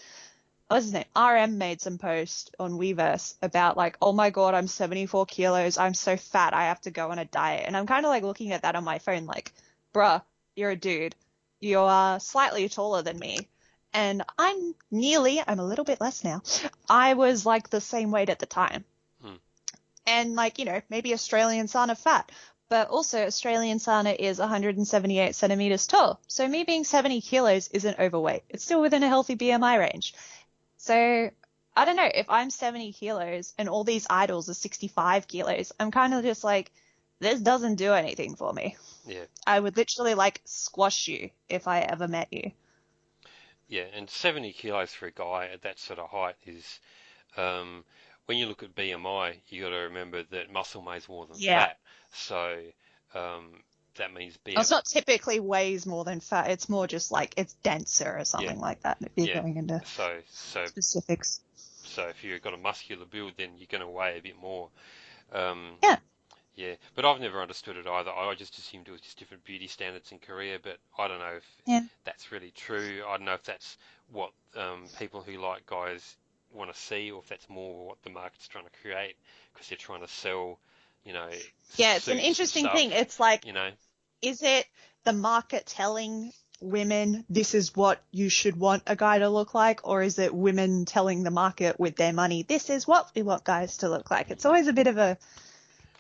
What's his name? RM made some post on Weverse about like, oh my God, I'm 74 kilos. I'm so fat. I have to go on a diet. And I'm kind of like looking at that on my phone like, bruh, you're a dude. You are slightly taller than me. And I'm a little bit less now. I was like the same weight at the time. And like, maybe AustralianSana fat. But also AustralianSana is 178 centimeters tall. So me being 70 kilos isn't overweight. It's still within a healthy BMI range. So I don't know, if I'm 70 kilos and all these idols are 65 kilos, I'm kind of just like, this doesn't do anything for me. Yeah. I would literally like squash you if I ever met you. Yeah, and 70 kilos for a guy at that sort of height is, when you look at BMI, you got to remember that muscle weighs more than fat. So that means BMI. It's not typically weighs more than fat. It's more just like it's denser or something like that. If you're going into specifics. So if you've got a muscular build, then you're going to weigh a bit more. Yeah, but I've never understood it either. I just assumed it was just different beauty standards in Korea, but I don't know if that's really true. I don't know if that's what people who like guys want to see, or if that's more what the market's trying to create because they're trying to sell, it's an interesting thing. It's like, is it the market telling women this is what you should want a guy to look like, or is it women telling the market with their money, this is what we want guys to look like? It's always a bit of a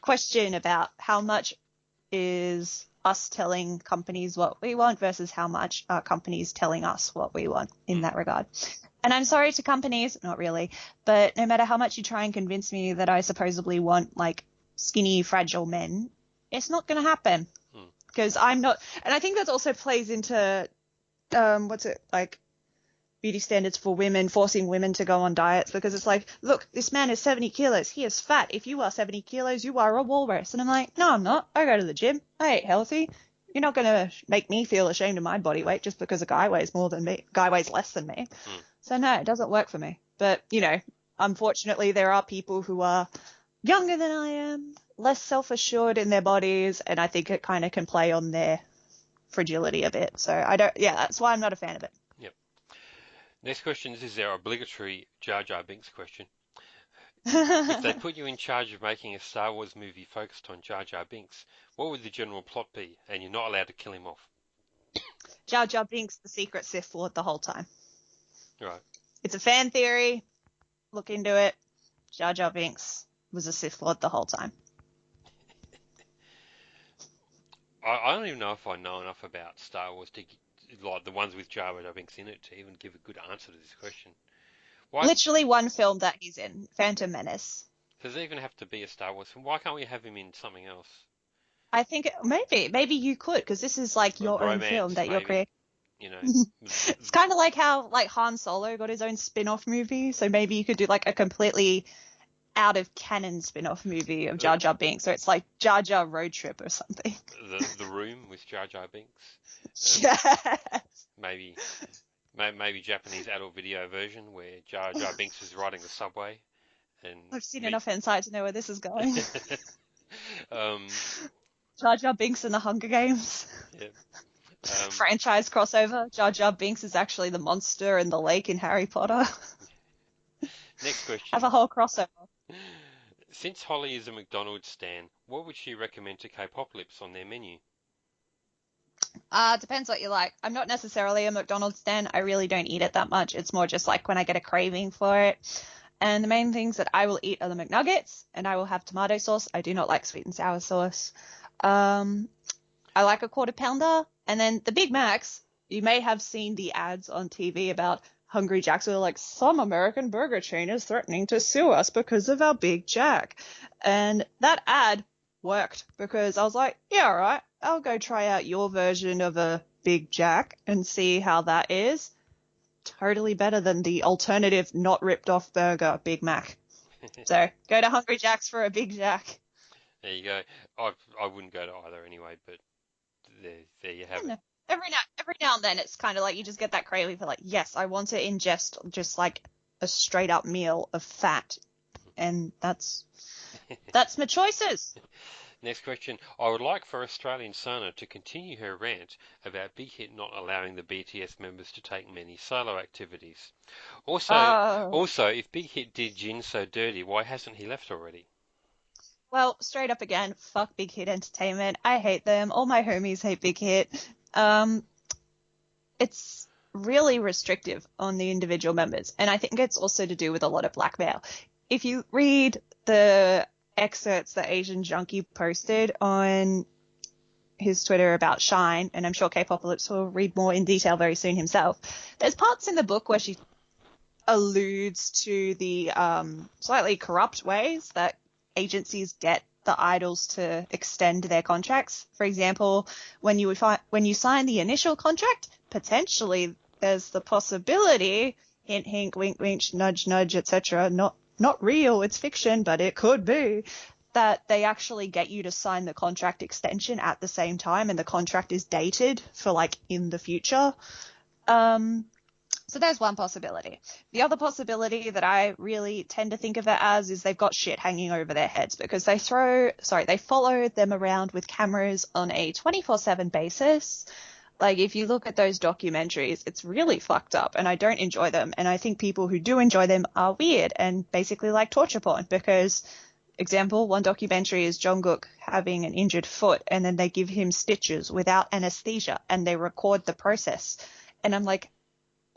question about how much is us telling companies what we want versus how much are companies telling us what we want in that regard. And I'm sorry to companies, not really, but no matter how much you try and convince me that I supposedly want like skinny, fragile men, it's not going to happen because I'm not. And I think that also plays into, beauty standards for women, forcing women to go on diets, because it's like, look, this man is 70 kilos. He is fat. If you are 70 kilos, you are a walrus. And I'm like, no, I'm not. I go to the gym. I eat healthy. You're not going to make me feel ashamed of my body weight just because a guy weighs less than me. So no, it doesn't work for me. But, unfortunately there are people who are younger than I am, less self-assured in their bodies, and I think it kind of can play on their fragility a bit. So that's why I'm not a fan of it. Yep. Next question is our obligatory Jar Jar Binks question. If they put you in charge of making a Star Wars movie focused on Jar Jar Binks, what would the general plot be? And you're not allowed to kill him off. Jar Jar Binks, the secret Sith Lord the whole time. Right. It's a fan theory. Look into it. Jar Jar Binks was a Sith Lord the whole time. I don't even know if I know enough about Star Wars to like the ones with Jar Jar Binks in it to even give a good answer to this question. Why Literally one film that he's in, Phantom Menace. does it even have to be a Star Wars film? Why can't we have him in something else? I think maybe you could, because this is like A your own film romance, that you're maybe. creating. You know, It's kind of like how like Han Solo got his own spin-off movie, so maybe you could do like a completely out of canon spin-off movie of the Jar Jar Binks, so it's like Jar Jar Road Trip or something. the Room with Jar Jar Binks. Yes. Maybe maybe Japanese adult video version where Jar Jar Binks is riding the subway and I've seen meet. enough insight to know where this is going. um, Jar Jar Binks and the Hunger Games. yeah. Franchise crossover. Jar Jar Binks is actually the monster in the lake in Harry Potter. Next question. Have a whole crossover. Since Holly is a McDonald's stan, what would she recommend to Kpopalypse on their menu? Depends what you like. I'm not necessarily a McDonald's stan. I really don't eat it that much. It's more just like when I get a craving for it. And the main things that I will eat are the McNuggets, and I will have tomato sauce. I do not like sweet and sour sauce. I like a quarter pounder. And then the Big Macs, you may have seen the ads on TV about Hungry Jacks who are like, some American burger chain is threatening to sue us because of our Big Jack. And that ad worked because I was like, yeah, all right, I'll go try out your version of a Big Jack and see how that is. Totally better than the alternative not ripped off burger Big Mac. So go to Hungry Jack's for a Big Jack. There you go. I wouldn't go to either anyway, but there you have it. Every now and then it's kind of like you just get that craving for like, yes, I want to ingest just like a straight up meal of fat, and that's my choices. Next question. I would like for AustralianSana to continue her rant about Big Hit not allowing the BTS members to take many solo activities. Also, if Big Hit did Jin so dirty, why hasn't he left already? Well, straight up again, fuck Big Hit Entertainment. I hate them. All my homies hate Big Hit. It's really restrictive on the individual members, and I think it's also to do with a lot of blackmail. If you read the excerpts that Asian Junkie posted on his Twitter about Shine, and I'm sure Kpopalypse will read more in detail very soon himself, there's parts in the book where she alludes to the slightly corrupt ways that agencies get the idols to extend their contracts. For example, when you sign the initial contract, potentially there's the possibility, hint, hint, wink, wink, nudge, nudge, etc. Not real, it's fiction, but it could be, that they actually get you to sign the contract extension at the same time, and the contract is dated for like in the future. So there's one possibility. The other possibility that I really tend to think of it as is they've got shit hanging over their heads because they follow them around with cameras on a 24/7 basis. Like, if you look at those documentaries, it's really fucked up, and I don't enjoy them. And I think people who do enjoy them are weird and basically like torture porn because, example, one documentary is Jungkook having an injured foot, and then they give him stitches without anesthesia, and they record the process. And I'm like,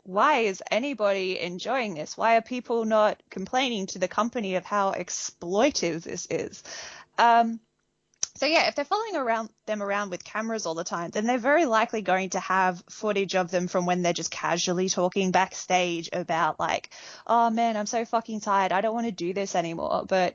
why is anybody enjoying this? Why are people not complaining to the company of how exploitive this is? So yeah, if they're following them around with cameras all the time, then they're very likely going to have footage of them from when they're just casually talking backstage about like, oh man, I'm so fucking tired. I don't want to do this anymore. But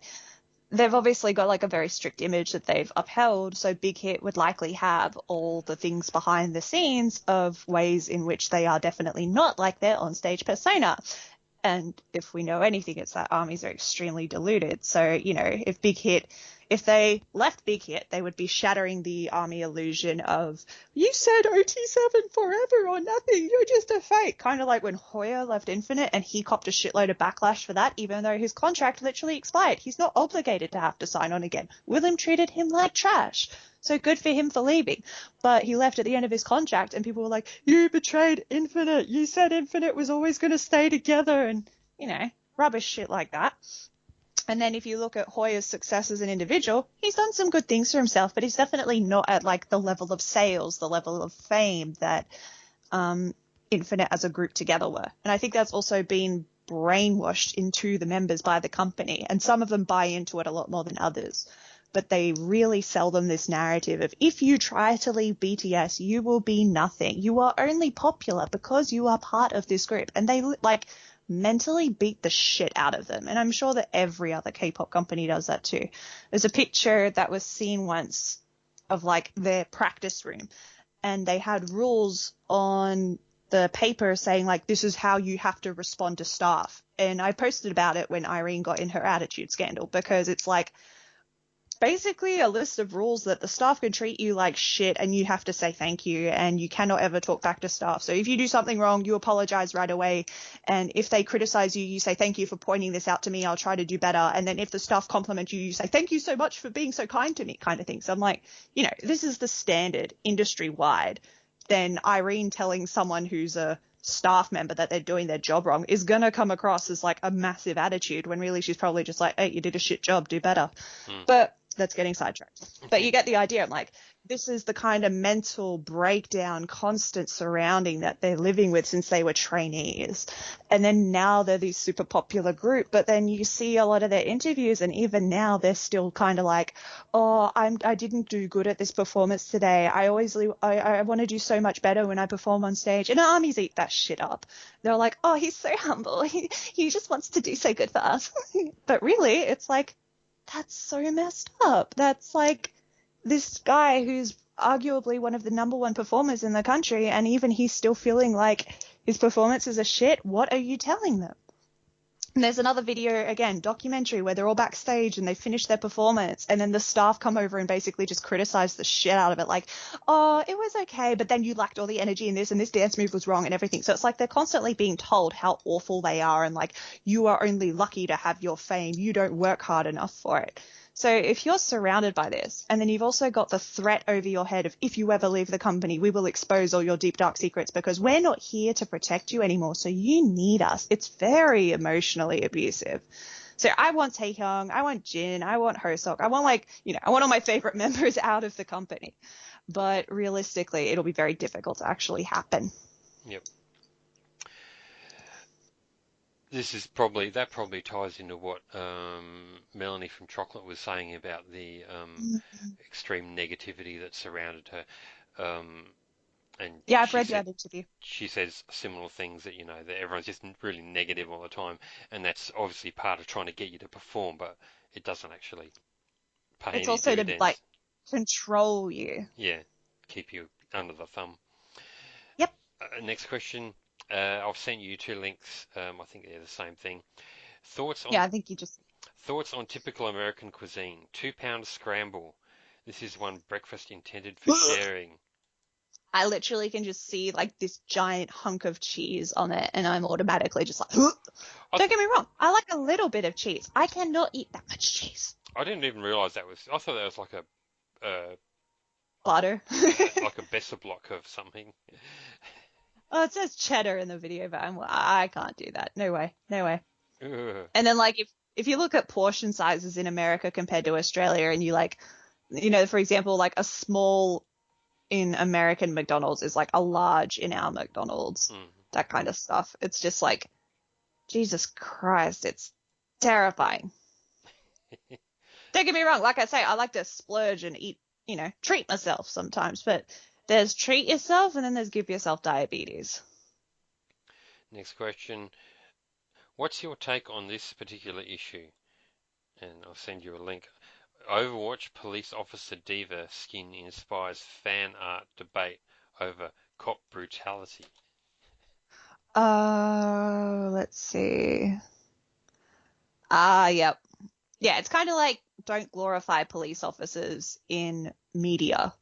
they've obviously got like a very strict image that they've upheld. So Big Hit would likely have all the things behind the scenes of ways in which they are definitely not like their onstage persona. And if we know anything, it's that armies are extremely diluted. So, you know, if they left Big Hit, they would be shattering the army illusion of, you said OT7 forever or nothing, you're just a fake. Kind of like when Hoyer left Infinite and he copped a shitload of backlash for that, even though his contract literally expired. He's not obligated to have to sign on again. William treated him like trash. So good for him for leaving. But he left at the end of his contract and people were like, you betrayed Infinite. You said Infinite was always going to stay together, and, you know, rubbish shit like that. And then if you look at Hoyer's success as an individual, he's done some good things for himself, but he's definitely not at like the level of sales, the level of fame that Infinite as a group together were. And I think that's also been brainwashed into the members by the company. And some of them buy into it a lot more than others. but they really sell them this narrative of if you try to leave BTS, you will be nothing. You are only popular because you are part of this group. And they like mentally beat the shit out of them. And I'm sure that every other K-pop company does that too. There's a picture that was seen once of like their practice room, and they had rules on the paper saying like, this is how you have to respond to staff. And I posted about it when Irene got in her attitude scandal, because it's like basically a list of rules that the staff can treat you like shit and you have to say thank you, and you cannot ever talk back to staff. So if you do something wrong, you apologize right away. And if they criticize you, you say thank you for pointing this out to me. I'll try to do better. And then if the staff compliment you, you say thank you so much for being so kind to me, kind of thing. So I'm like, you know, this is the standard industry wide. Then Irene telling someone who's a staff member that they're doing their job wrong is going to come across as like a massive attitude, when really she's probably just like, hey, you did a shit job, do better. But that's getting sidetracked. But you get the idea. I'm like, this is the kind of mental breakdown, constant surrounding that they're living with since they were trainees. And then now they're this super popular group, but then you see a lot of their interviews, and even now they're still kind of like, oh, I didn't do good at this performance today. I want to do so much better when I perform on stage. And armies eat that shit up. They're like, oh, he's so humble. He just wants to do so good for us. But really, it's like, that's so messed up. That's like this guy who's arguably one of the number one performers in the country, and even he's still feeling like his performances are shit. What are you telling them? And there's another video, again, documentary, where they're all backstage and they finish their performance, and then the staff come over and basically just criticize the shit out of it. Like, oh, it was okay, but then you lacked all the energy in this, and this dance move was wrong and everything. So it's like they're constantly being told how awful they are, and like, you are only lucky to have your fame. You don't work hard enough for it. So if you're surrounded by this, and then you've also got the threat over your head of, if you ever leave the company, we will expose all your deep, dark secrets because we're not here to protect you anymore. So you need us. It's very emotionally abusive. So I want Taehyung, I want Jin, I want Hoseok, I want I want all my favorite members out of the company. But realistically, it'll be very difficult to actually happen. Yep. That probably ties into what Melanie from Chocolate was saying about the extreme negativity that surrounded her. And yeah, I've read that interview. She says similar things, that that everyone's just really negative all the time, and that's obviously part of trying to get you to perform, but it doesn't actually pay any dividends. It's also to like control you. Yeah, keep you under the thumb. Yep. Next question. I've sent you 2 links. I think they're the same thing. I think you just... Thoughts on typical American cuisine. 2-pound scramble. This is one breakfast intended for sharing. I literally can just see like this giant hunk of cheese on it, and I'm automatically just like, don't get me wrong, I like a little bit of cheese. I cannot eat that much cheese. I didn't even realize that was... I thought that was like a... butter. like a Besser block of something. Oh, it says cheddar in the video, but I can't do that. No way. Ugh. And then like if you look at portion sizes in America compared to Australia, and you like, for example, like a small in American McDonald's is like a large in our McDonald's, that kind of stuff. It's just like, Jesus Christ, it's terrifying. Don't get me wrong. Like I say, I like to splurge and eat, treat myself sometimes, but there's treat yourself and then there's give yourself diabetes. Next question. What's your take on this particular issue? And I'll send you a link. Overwatch police officer diva skin inspires fan art debate over cop brutality. Let's see. Yep. Yeah, it's kind of like, don't glorify police officers in media.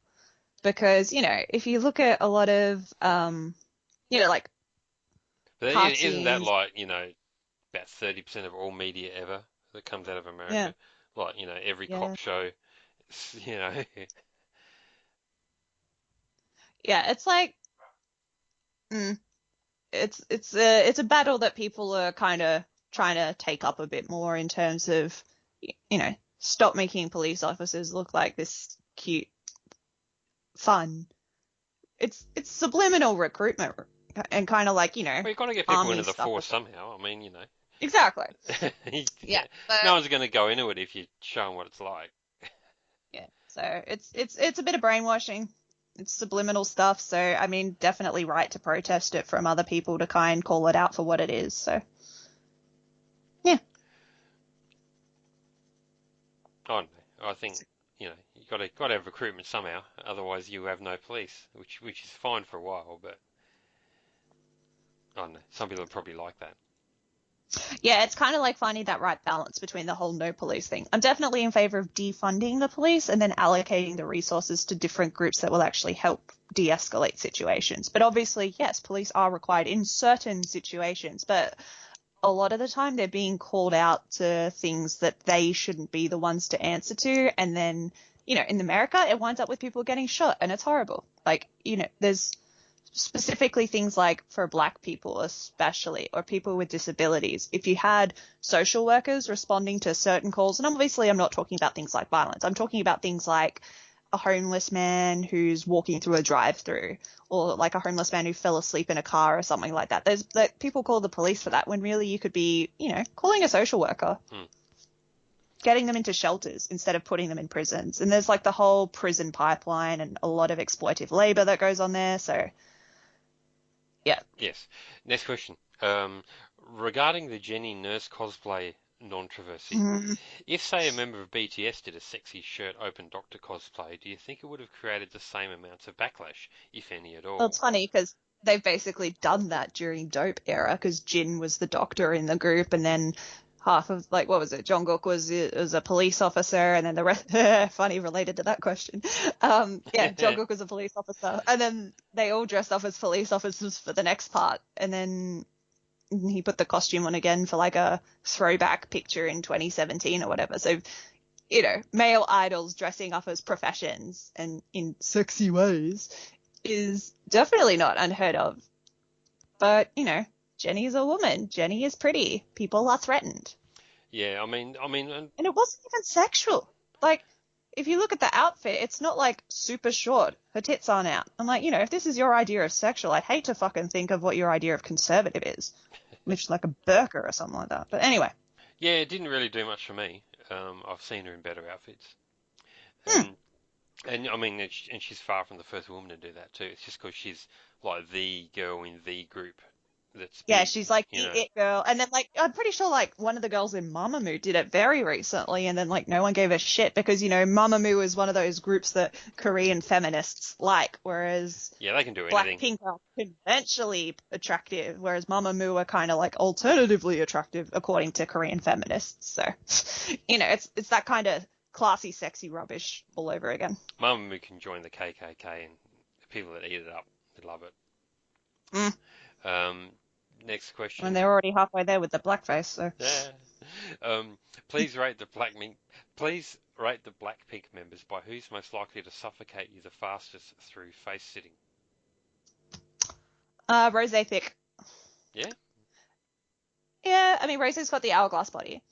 Because, if you look at a lot of, like, but cartoons, isn't that like, about 30% of all media ever that comes out of America? Yeah. Like, every cop show, Yeah, it's like, it's a battle that people are kind of trying to take up a bit more in terms of, stop making police officers look like this cute, fun. It's subliminal recruitment, and kind of like, well, you've got to get people into the force somehow. I mean, Exactly. Yeah. No one's going to go into it if you show them what it's like. So it's a bit of brainwashing. It's subliminal stuff. So I mean, definitely right to protest it from other people to kind call it out for what it is. So yeah. I don't know. I think you got to have recruitment somehow. Otherwise, you have no police, which is fine for a while. But I don't know. Some people probably like that. Yeah, it's kind of like finding that right balance between the whole no police thing. I'm definitely in favor of defunding the police and then allocating the resources to different groups that will actually help de-escalate situations. But obviously, yes, police are required in certain situations, but a lot of the time they're being called out to things that they shouldn't be the ones to answer to. And then, in America, it winds up with people getting shot and it's horrible. Like, there's specifically things like for black people especially, or people with disabilities. If you had social workers responding to certain calls, and obviously I'm not talking about things like violence, I'm talking about things like a homeless man who's walking through a drive-through, or like a homeless man who fell asleep in a car or something like that. There's like people call the police for that when really you could be, calling a social worker. Getting them into shelters instead of putting them in prisons. And there's like the whole prison pipeline and a lot of exploitive labor that goes on there. So yeah. Yes. Next question. Regarding the Jenny nurse cosplay controversy, if, say, a member of BTS did a sexy shirt open doctor cosplay, do you think it would have created the same amounts of backlash, if any at Well, all? it's funny because they've basically done that during Dope era because Jin was the doctor in the group, and then half of, like, what was it? Jungkook was a police officer, and then the rest, funny related to that question. Yeah, Jungkook was a police officer, and then they all dressed up as police officers for the next part, and then he put the costume on again for like a throwback picture in 2017 or whatever. So, male idols dressing up as professions and in sexy ways is definitely not unheard of. But, Jenny's a woman. Jenny is pretty. People are threatened. Yeah, I mean, And it wasn't even sexual. Like, if you look at the outfit, it's not like super short. Her tits aren't out. I'm like, if this is your idea of sexual, I'd hate to fucking think of what your idea of conservative is. Which, like a burqa or something like that. But anyway. yeah, it didn't really do much for me. I've seen her in better outfits. Hmm. And I mean, and she's far from the first woman to do that too. It's just because she's like the girl in the group that's Yeah, big, she's like the it girl. And then, like, I'm pretty sure, like, one of the girls in Mamamoo did it very recently, and then, like, no one gave a shit because, Mamamoo is one of those groups that Korean feminists like, whereas Yeah, they can do anything. Blackpink are conventionally attractive, whereas Mamamoo are kind of, like, alternatively attractive, according to Korean feminists. So, it's that kind of classy, sexy rubbish all over again. Mamamoo can join the KKK, and the people that eat it up, they love it. Next question. And they're already halfway there with the blackface, so. Yeah. Please rate the Blackpink members by who's most likely to suffocate you the fastest through face sitting. Rose Thick. Yeah? Yeah, I mean, Rose's got the hourglass body.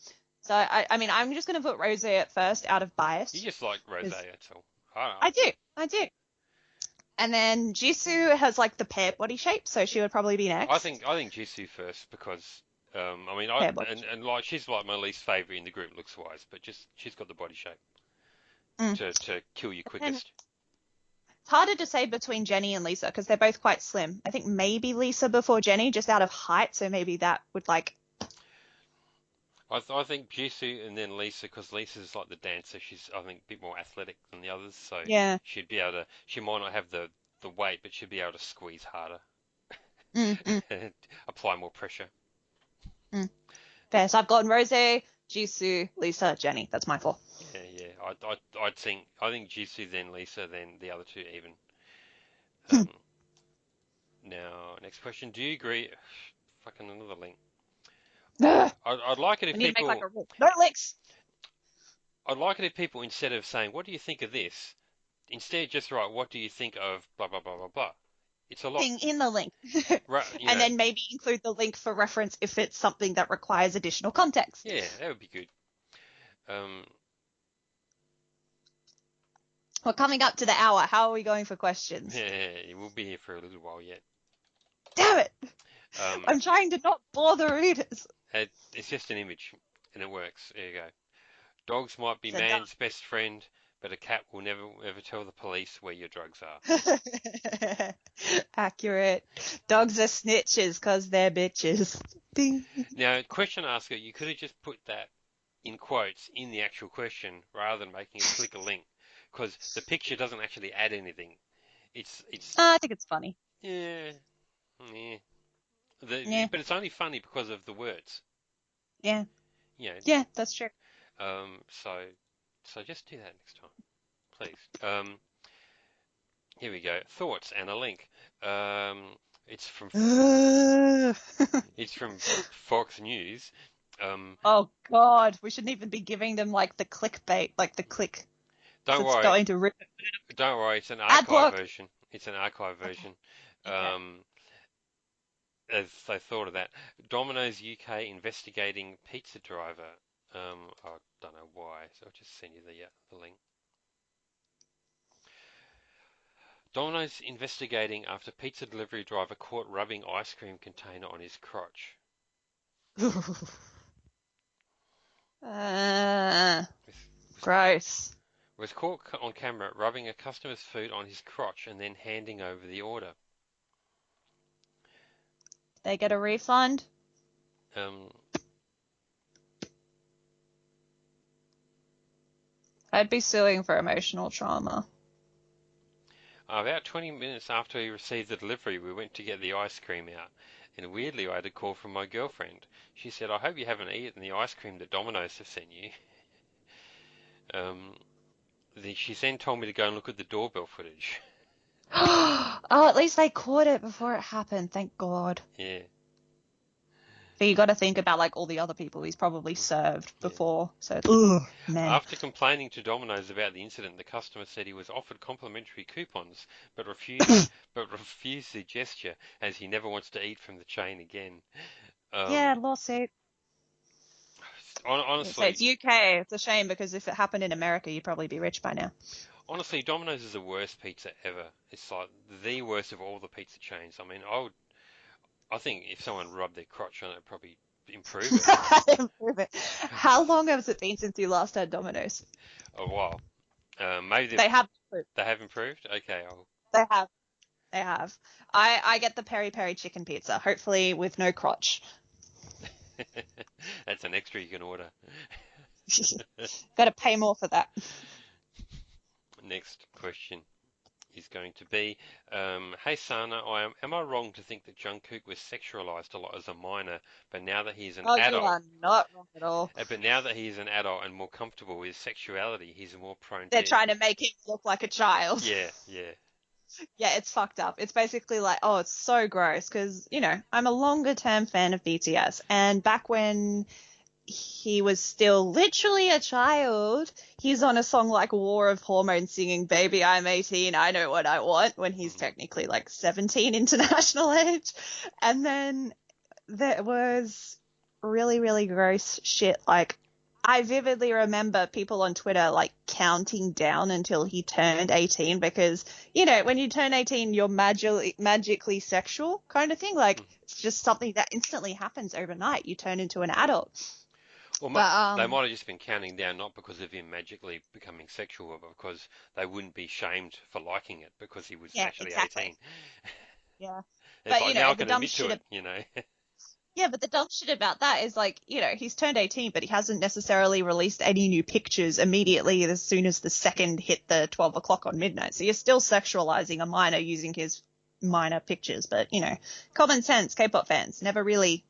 So, I mean, I'm just going to put Rose at first out of bias. You just like Rose, that's all. I do. And then Jisoo has, like, the pear body shape, so she would probably be next. I think Jisoo first because, I mean, and like, she's like my least favourite in the group looks-wise, but she's got the body shape to kill you quickest. It's harder to say between Jenny and Lisa because they're both quite slim. I think maybe Lisa before Jenny, just out of height, so maybe that would, like... I think Jisoo and then Lisa, because Lisa's like the dancer. She's, I think, a bit more athletic than the others, so yeah. she'd be able to. She might not have the weight, but she'd be able to squeeze harder, apply more pressure. Fair. So I've gotten Rose, Jisoo, Lisa, Jenny. That's my four. Yeah. I think Jisoo, then Lisa, then the other two even. Now, next question. Do you agree? Fucking another link. I'd like it if people. Make like a rule. No links. I'd like it if people, instead of saying, "What do you think of this?" instead just write, "What do you think of blah blah blah blah blah." It's a lot. In the link. Right, and then maybe include the link for reference if it's something that requires additional context. Yeah, that would be good. We're coming up to the hour. How are we going for questions? Yeah, we'll be here for a little while yet. Damn it! I'm trying to not bore the readers. It's just an image, and it works. There you go. Dogs might be man's best friend, but a cat will never ever tell the police where your drugs are. Accurate. Dogs are snitches 'cause they're bitches. Ding. Now, question asker, you could have just put that in quotes in the actual question rather than making it click a link, because the picture doesn't actually add anything. It's I think it's funny. yeah, yeah. Yeah, But it's only funny because of the words. yeah, You know, yeah, that's true. so just do that next time, please. Here we go. Thoughts and a link. It's from it's from Fox News. Oh God, we shouldn't even be giving them like the clickbait, like the click Don't that's worry, going to rip don't worry. It's an ad archive block. version. It's an archive Okay, version. okay. Um, as I thought of that, Domino's UK investigating pizza driver. I don't know why, so I'll just send you the link. Domino's investigating after pizza delivery driver caught rubbing ice cream container on his crotch. uh, Was, was, Gross. was caught on camera rubbing a customer's food on his crotch and then handing over the order. They get a refund? Um, I'd be suing for emotional trauma. About 20 minutes after we received the delivery, we went to get the ice cream out. And weirdly, I had a call from my girlfriend. She said, I hope you haven't eaten the ice cream that Domino's have sent you. She then told me to go and look at the doorbell footage. Oh, at least they caught it before it happened, thank God. Yeah, But you got to think about like all the other people he's probably served yeah. before. So, ugh, men. After complaining to Domino's about the incident, the customer said he was offered complimentary coupons, but refused the gesture as he never wants to eat from the chain again. Yeah, Um, lawsuit. So honestly, it's UK. It's a shame because if it happened in America, you'd probably be rich by now. Honestly, Domino's is the worst pizza ever. It's like the worst of all the pizza chains. I mean, I think if someone rubbed their crotch on it, it'd probably improve it. Improve it. How long has it been since you last had Domino's? A while. Maybe They have. they have improved. Okay, They have. They have. I get the peri peri chicken pizza, hopefully with no crotch. that's an extra you can order. Got to pay more for that. Next question is going to be, hey Sana, am I wrong to think that Jungkook was sexualized a lot as a minor, but now that he's an Oh, you adult, are not wrong at all. but now that he's an adult and more comfortable with sexuality, he's more prone They're to, trying to make him look like a child. yeah, yeah. Yeah, it's fucked up. It's basically like, oh, it's so gross because, I'm a longer term fan of BTS. And back when he was still literally a child, he's on a song like War of Hormones singing, Baby, I'm 18, I know what I want, when he's technically like 17 international age. And then there was really, really gross shit. Like, I vividly remember people on Twitter like counting down until he turned 18 because, when you turn 18, you're magically sexual kind of thing. Like, it's just something that instantly happens overnight. You turn into an adult. Well, But, they might have just been counting down not because of him magically becoming sexual, but because they wouldn't be shamed for liking it because he was yeah, actually exactly. 18. Yeah. It's But, like now I the can dumb admit to shit. it. Yeah, but the dumb shit about that is like, he's turned 18, but he hasn't necessarily released any new pictures immediately as soon as the second hit the 12 o'clock on midnight. So you're still sexualizing a minor using his minor pictures. But, common sense, K-pop fans, never really.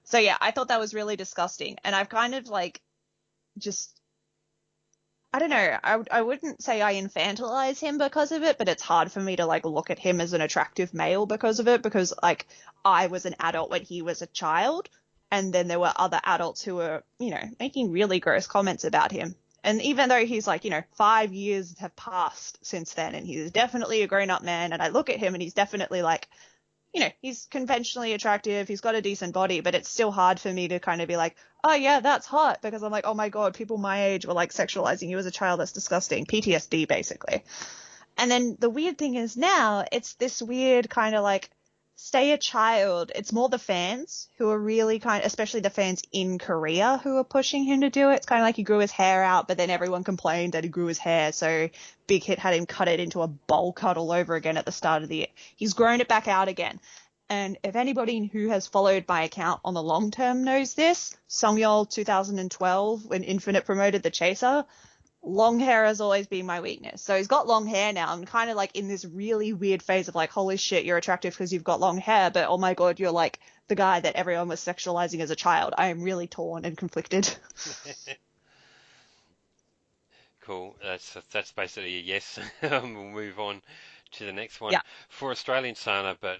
So yeah, I thought that was really disgusting. And I've kind of like just, I don't know, I wouldn't say I infantilize him because of it, but it's hard for me to like look at him as an attractive male because of it, because like I was an adult when he was a child, and then there were other adults who were, making really gross comments about him. And even though he's like, 5 years have passed since then, and he's definitely a grown-up man, and I look at him and he's definitely like, he's conventionally attractive, he's got a decent body, but it's still hard for me to kind of be like, oh yeah, that's hot, because I'm like, oh my God, people my age were like sexualizing you as a child, that's disgusting. PTSD, basically. And then the weird thing is now, it's this weird kind of like stay a child. It's more the fans who are really especially the fans in Korea who are pushing him to do it. It's kind of like he grew his hair out, but then everyone complained that he grew his hair, so Big Hit had him cut it into a bowl cut all over again at the start of the year. He's grown it back out again. And if anybody who has followed my account on the long term knows this, Songyol 2012, when Infinite promoted the Chaser, long hair has always been my weakness. So he's got long hair now. I'm kind of like in this really weird phase of like, holy shit, you're attractive because you've got long hair, but oh my god, you're like the guy that everyone was sexualizing as a child. I am really torn and conflicted. Cool. That's basically a yes. We'll move on to the next one Yeah. for AustralianSana, but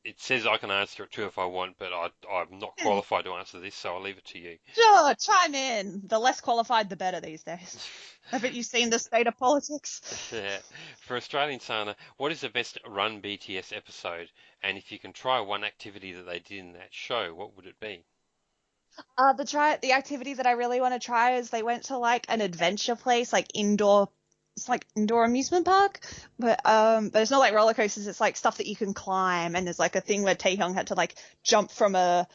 it says I can answer it too if I want, but I'm not qualified to answer this, so I'll leave it to you. Sure, chime in. The less qualified, the better these days. Haven't you seen the state of politics? Yeah. For AustralianSana, what is the best run BTS episode? And if you can try one activity that they did in that show, what would it be? The activity that I really want to try is they went to like an adventure place, like indoor. It's like indoor amusement park, but it's not like roller coasters. It's like stuff that you can climb, and there's like a thing where Taehyung had to like jump from a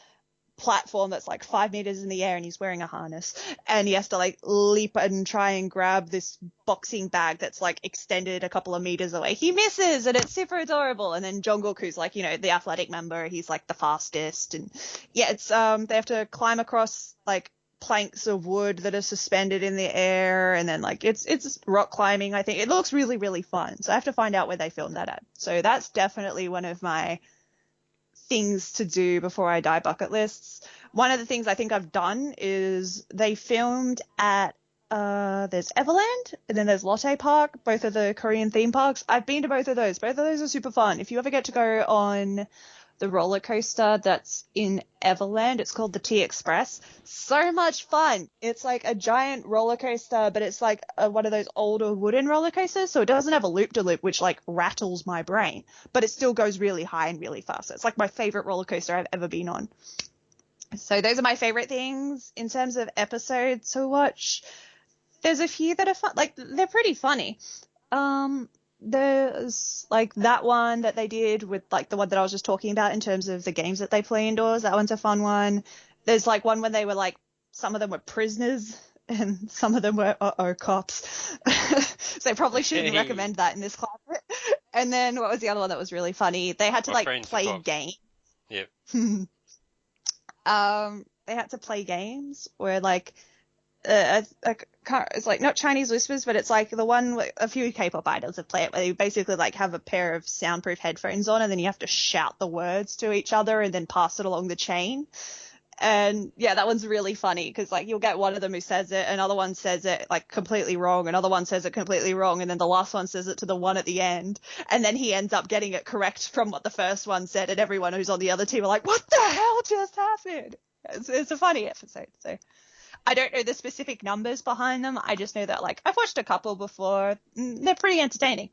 platform that's like 5 meters in the air, and he's wearing a harness, and he has to like leap and try and grab this boxing bag that's like extended a couple of meters away. He misses, and it's super adorable. And then Jungkook, who's like, the athletic member, he's like the fastest, and yeah, it's they have to climb across like planks of wood that are suspended in the air, and then like it's rock climbing. I think it looks really, really fun, so I have to find out where they filmed that at. So that's definitely one of my things to do before I die bucket lists. One of the things I think I've done is they filmed at there's Everland and then there's Lotte Park, both of the Korean theme parks. I've been to both of those. Both of those are super fun. If you ever get to go on the roller coaster that's in Everland, it's called the T Express. So much fun. It's like a giant roller coaster, but it's like one of those older wooden roller coasters, so it doesn't have a loop-de-loop, which like rattles my brain, but it still goes really high and really fast. It's like my favorite roller coaster I've ever been on. So those are my favorite things in terms of episodes to watch. There's a few that are fun, like they're pretty funny. There's like that one that they did with like the one that I was just talking about in terms of the games that they play indoors. That one's a fun one. There's like one when they were like, some of them were prisoners and some of them were cops. So I probably shouldn't recommend that in this climate. And then what was the other one that was really funny? They had to like play games. Yep. They had to play games where like it's like not Chinese whispers, but it's like the one with a few K-pop idols have played it, where you basically like have a pair of soundproof headphones on, and then you have to shout the words to each other and then pass it along the chain. And yeah, that one's really funny because like you'll get one of them who says it, another one says it like completely wrong, another one says it completely wrong, and then the last one says it to the one at the end, and then he ends up getting it correct from what the first one said, and everyone who's on the other team are like, what the hell just happened? It's a funny episode. So I don't know the specific numbers behind them. I just know that like I've watched a couple before. They're pretty entertaining.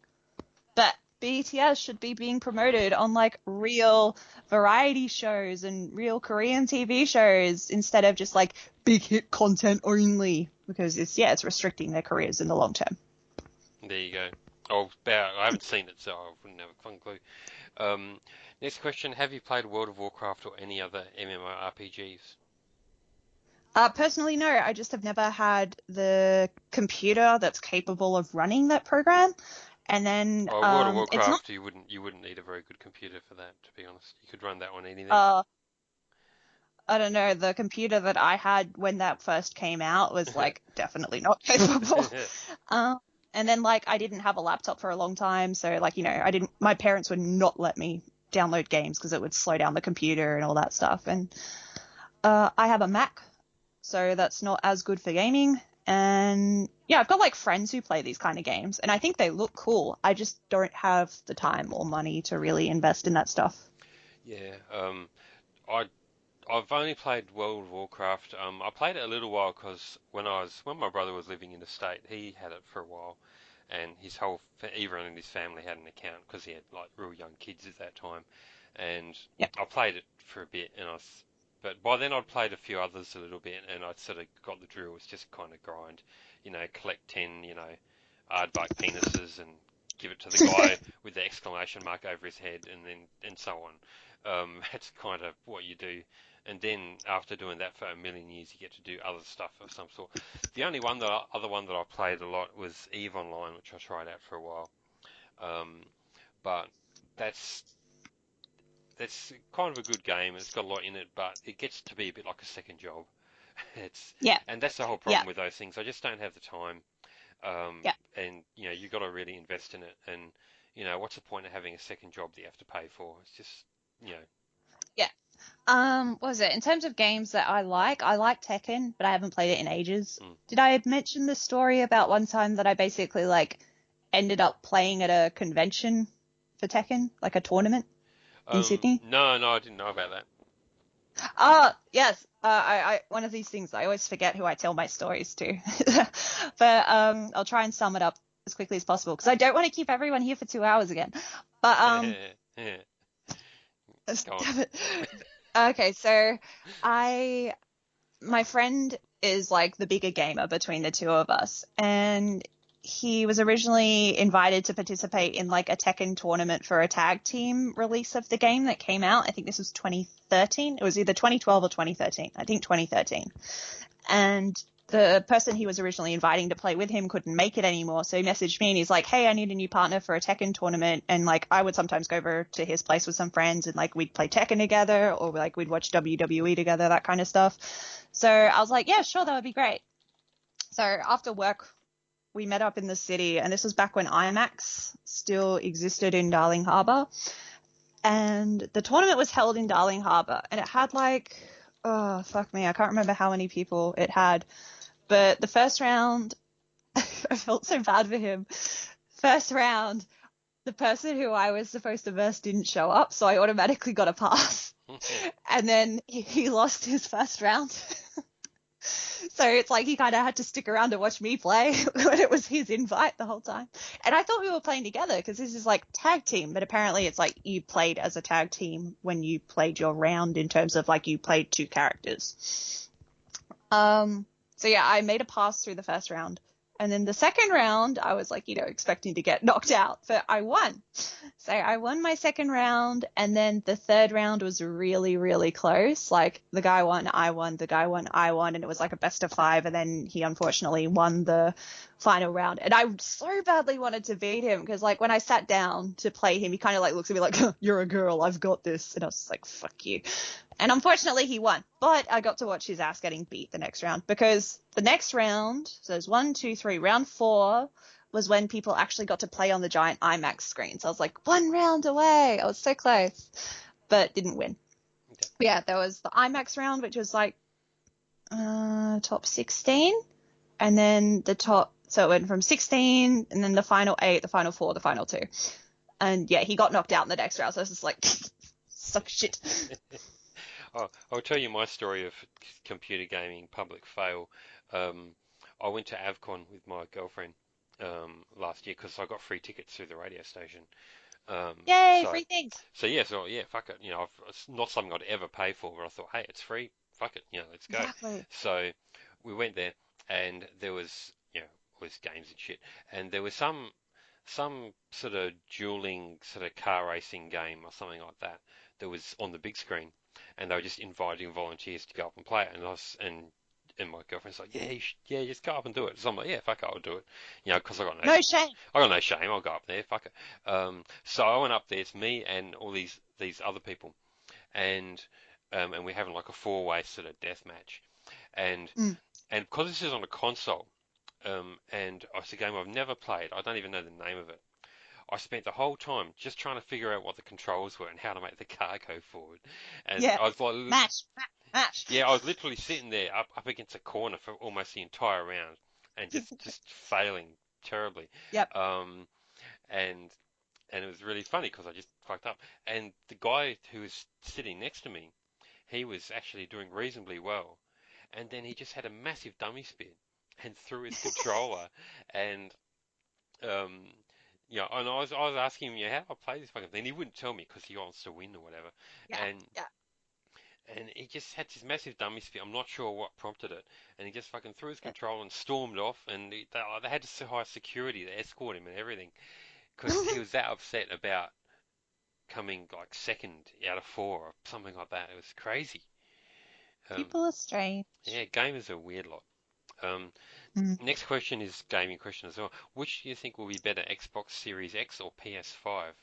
But BTS should be being promoted on like real variety shows and real Korean TV shows instead of just like big hit content only, because it's restricting their careers in the long term. There you go. I haven't seen it, so I wouldn't have a fun clue. Next question: have you played World of Warcraft or any other MMORPGs? Personally, no. I just have never had the computer that's capable of running that program. And then World of Warcraft, you wouldn't need a very good computer for that, to be honest. You could run that on anything. I don't know. The computer that I had when that first came out was like definitely not capable. And then like I didn't have a laptop for a long time, so like my parents would not let me download games because it would slow down the computer and all that stuff. And I have a Mac, so that's not as good for gaming. And yeah, I've got like friends who play these kind of games, and I think they look cool. I just don't have the time or money to really invest in that stuff. Yeah, I've only played World of Warcraft. I played it a little while because when my brother was living in the state, he had it for a while, and everyone in his family had an account because he had like real young kids at that time, and Yep. I played it for a bit, but by then I'd played a few others a little bit, and I'd sort of got the drill. It's just kind of grind, collect 10, aardvark penises and give it to the guy with the exclamation mark over his head, and so on. That's kind of what you do. And then after doing that for a million years, you get to do other stuff of some sort. The only other one that I played a lot was Eve Online, which I tried out for a while. Um, but that's that's kind of a good game. It's got a lot in it, but it gets to be a bit like a second job. It's Yeah, and that's the whole yeah, problem with those things. I just don't have the time. yeah, And you got to really invest in it. And what's the point of having a second job that you have to pay for? It's just you know. yeah. What was it? In terms of games that I like Tekken, but I haven't played it in ages. Mm. Did I mention the story about one time that I basically like ended up playing at a convention for Tekken, like a tournament in Sydney? No, no, I didn't know about that. Yes. One of these things, I always forget who I tell my stories to. But I'll try and sum it up as quickly as possible because I don't want to keep everyone here for 2 hours again. But Yeah, go on. damn it. Okay, so I my friend is like the bigger gamer between the two of us, and he was originally invited to participate in like a Tekken tournament for a tag team release of the game that came out. I think this was 2013. It was either 2012 or 2013. I think 2013. And the person he was originally inviting to play with him couldn't make it anymore. So he messaged me and he's like, hey, I need a new partner for a Tekken tournament. And like, I would sometimes go over to his place with some friends and like, we'd play Tekken together or like we'd watch WWE together, that kind of stuff. So I was like, yeah, sure, that would be great. So after work, we met up in the city, and this was back when IMAX still existed in Darling Harbour. And the tournament was held in Darling Harbour, and it had like, oh, fuck me, I can't remember how many people it had. But the first round, I felt so bad for him. First round, the person who I was supposed to verse didn't show up, so I automatically got a pass. And then he lost his first round. So it's like he kind of had to stick around to watch me play when it was his invite the whole time. And I thought we were playing together because this is like tag team, but apparently it's like you played as a tag team when you played your round in terms of like you played two characters. So yeah, I made a pass through the first round. And then the second round, I was like, expecting to get knocked out, but I won. So I won my second round, and then the third round was really, really close. Like the guy won, I won, the guy won, I won, and it was like a best of five, and then he unfortunately won the final round. And I so badly wanted to beat him because like when I sat down to play him, he kind of like looks at me like, you're a girl, I've got this. And I was like, fuck you. And unfortunately, he won. But I got to watch his ass getting beat the next round because the next round, so there's 1, 2, 3, round 4 was when people actually got to play on the giant IMAX screen. So I was like, 1 round away. I was so close, but didn't win. Okay. But yeah, there was the IMAX round, which was like top 16. And then so it went from 16, and then the final 8, the final 4, the final 2. And yeah, he got knocked out in the next round. So I was just like, suck shit. Oh, I'll tell you my story of computer gaming public fail. I went to Avcon with my girlfriend last year because I got free tickets through the radio station. Um, Yay, so, free things. so yeah, fuck it. It's not something I'd ever pay for, but I thought, hey, it's free. Fuck it, let's go. Exactly. So we went there, and there was games and shit, and there was some sort of dueling sort of car racing game or something like that was on the big screen, and they were just inviting volunteers to go up and play it, and my girlfriend's like, yeah, yeah, just go up and do it. So I'm like, yeah, fuck it, I'll do it, because No shame. I got no shame, I'll go up there, fuck it. So I went up there, it's me and all these other people, and and we're having like a four-way sort of death match, and Mm. and because this is on a console, and it's a game I've never played, I don't even know the name of it. I spent the whole time just trying to figure out what the controls were and how to make the car go forward. And Yeah. I was like, Match. yeah, I was literally sitting there up against a corner for almost the entire round and just failing terribly. Yep. Um, and and it was really funny because I just fucked up. And the guy who was sitting next to me, he was actually doing reasonably well. And then he just had a massive dummy spin and threw his controller and um, and I was asking him, how do I play this fucking thing? He wouldn't tell me because he wants to win or whatever. Yeah. And Yeah. and he just had this massive dummy spin. I'm not sure what prompted it. And he just fucking threw his Yeah. controller and stormed off. And they had to hire security to escort him and everything because he was that upset about coming like second out of 4 or something like that. It was crazy. People are strange. Yeah, gamers are a weird lot. Um, Mm. Next question is gaming question as well. Which do you think will be better, Xbox Series X or PS5?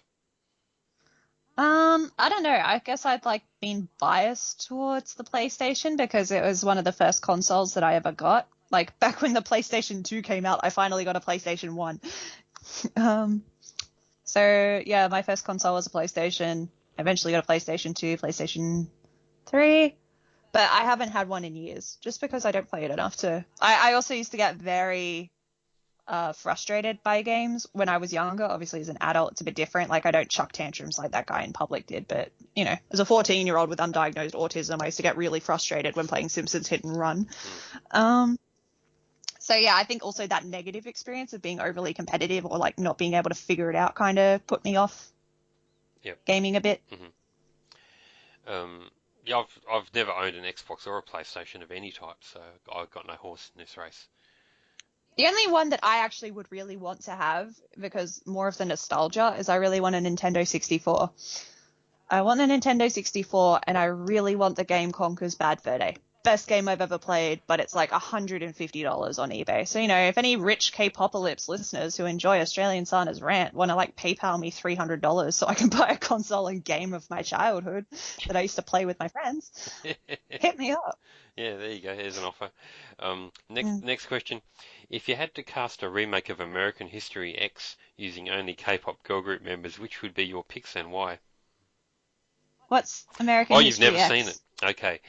I don't know. I guess I'd like been biased towards the PlayStation because it was one of the first consoles that I ever got. Like back when the PlayStation 2 came out, I finally got a PlayStation 1. Um, so yeah, my first console was a PlayStation. I eventually got a PlayStation 2, PlayStation 3, but I haven't had one in years just because I don't play it enough to. I also used to get very frustrated by games when I was younger. Obviously, as an adult, it's a bit different. Like, I don't chuck tantrums like that guy in public did, but, you know, as a 14-year-old with undiagnosed autism, I used to get really frustrated when playing Simpsons Hit and Run. Um, so, yeah, I think also that negative experience of being overly competitive or, like, not being able to figure it out kind of put me off Yep. gaming a bit. Um, yeah, I've never owned an Xbox or a PlayStation of any type, so I've got no horse in this race. The only one that I actually would really want to have, because more of the nostalgia, is I really want a Nintendo 64. I want a Nintendo 64, and I really want the game Conker's Bad Fur Day. Best game I've ever played, but it's like $150 on eBay. So, you know, if any rich Kpopalypse listeners who enjoy Australian Sana's rant want to, like, PayPal me $300 so I can buy a console and game of my childhood that I used to play with my friends, hit me up. Yeah, there you go. Here's an offer. Next Mm. next question. If you had to cast a remake of American History X using only K-pop girl group members, which would be your picks and why? What's American Oh, you've never History seen it. X? Okay.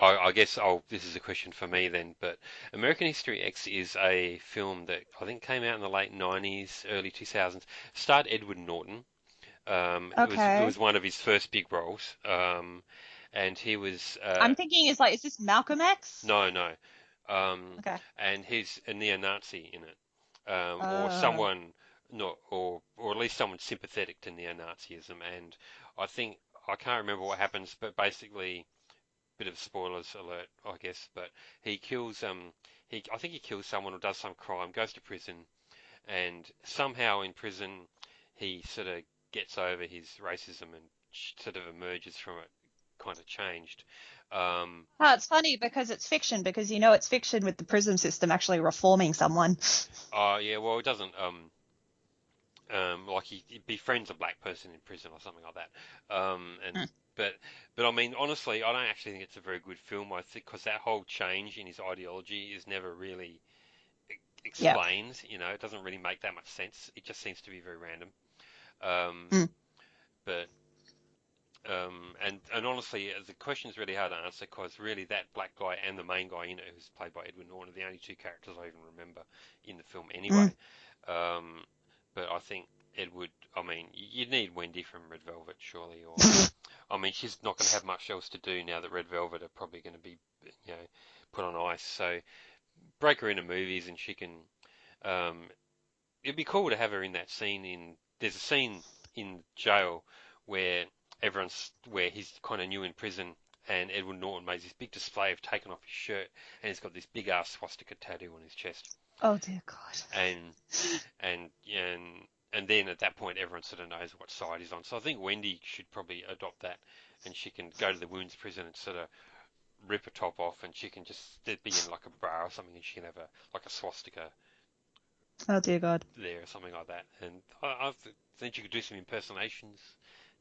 I guess this is a question for me then, but American History X is a film that I think came out in the late 90s, early 2000s. Starred Edward Norton. It was Okay. one of his first big roles. And he was I'm thinking is this Malcolm X? no, no. Um, Okay. and he's a neo-Nazi in it, or Uh, someone not, or at least someone sympathetic to neo-Nazism. And I think I can't remember what happens, but basically, bit of spoilers alert, I guess. But he kills I think he kills someone or does some crime, goes to prison, and somehow in prison he sort of gets over his racism and sort of emerges from it, kind of changed. Um, oh, it's funny because it's fiction, because you know it's fiction with the prison system actually reforming someone. yeah, well, it doesn't. Like he befriends a black person in prison or something like that. Hmm. But I mean, honestly, I don't actually think it's a very good film. I think because that whole change in his ideology is never really Yeah. explained. You know, it doesn't really make that much sense. It just seems to be very random. Um, Mm. but and honestly, the question is really hard to answer because really that black guy and the main guy in it, who's played by Edward Norton, are the only two characters I even remember in the film Mm. anyway. Um, but I think Edward, I mean, you'd need Wendy from Red Velvet surely, or I mean, she's not going to have much else to do now that Red Velvet are probably going to be, you know, put on ice. So break her into movies and she can. Um, it'd be cool to have her in that scene. There's a scene in jail where where he's kind of new in prison, and Edward Norton made this big display of taking off his shirt, and he's got this big ass swastika tattoo on his chest, Oh dear God. and and and and then at that point everyone sort of knows what side he's on. So I think Wendy should probably adopt that, and she can go to the women's prison and sort of rip her top off, and she can just be in like a bra or something, and she can have a swastika Oh dear God. there or something like that. And I think you could do some impersonations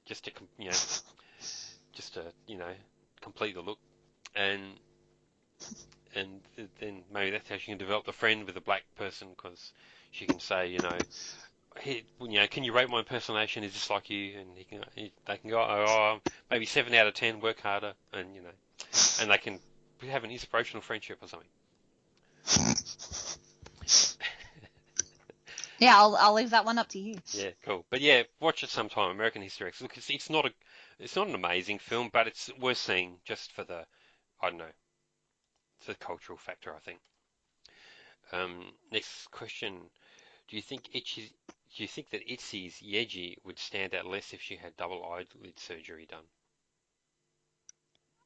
just to just to complete the look, and and then maybe that's how she can develop the friend with a black person because she can say hey, can you rate my impersonation? Is this like you? And they can go, maybe 7 out of 10. Work harder, and and they can have an inspirational friendship or something. Yeah, I'll leave that one up to you. Yeah, cool. But yeah, watch it sometime. American History X. Look, it's not an amazing film, but it's worth seeing just for I don't know, the cultural factor, I think. Next question: Do you think that Itzy's Yeji would stand out less if she had double eyelid surgery done?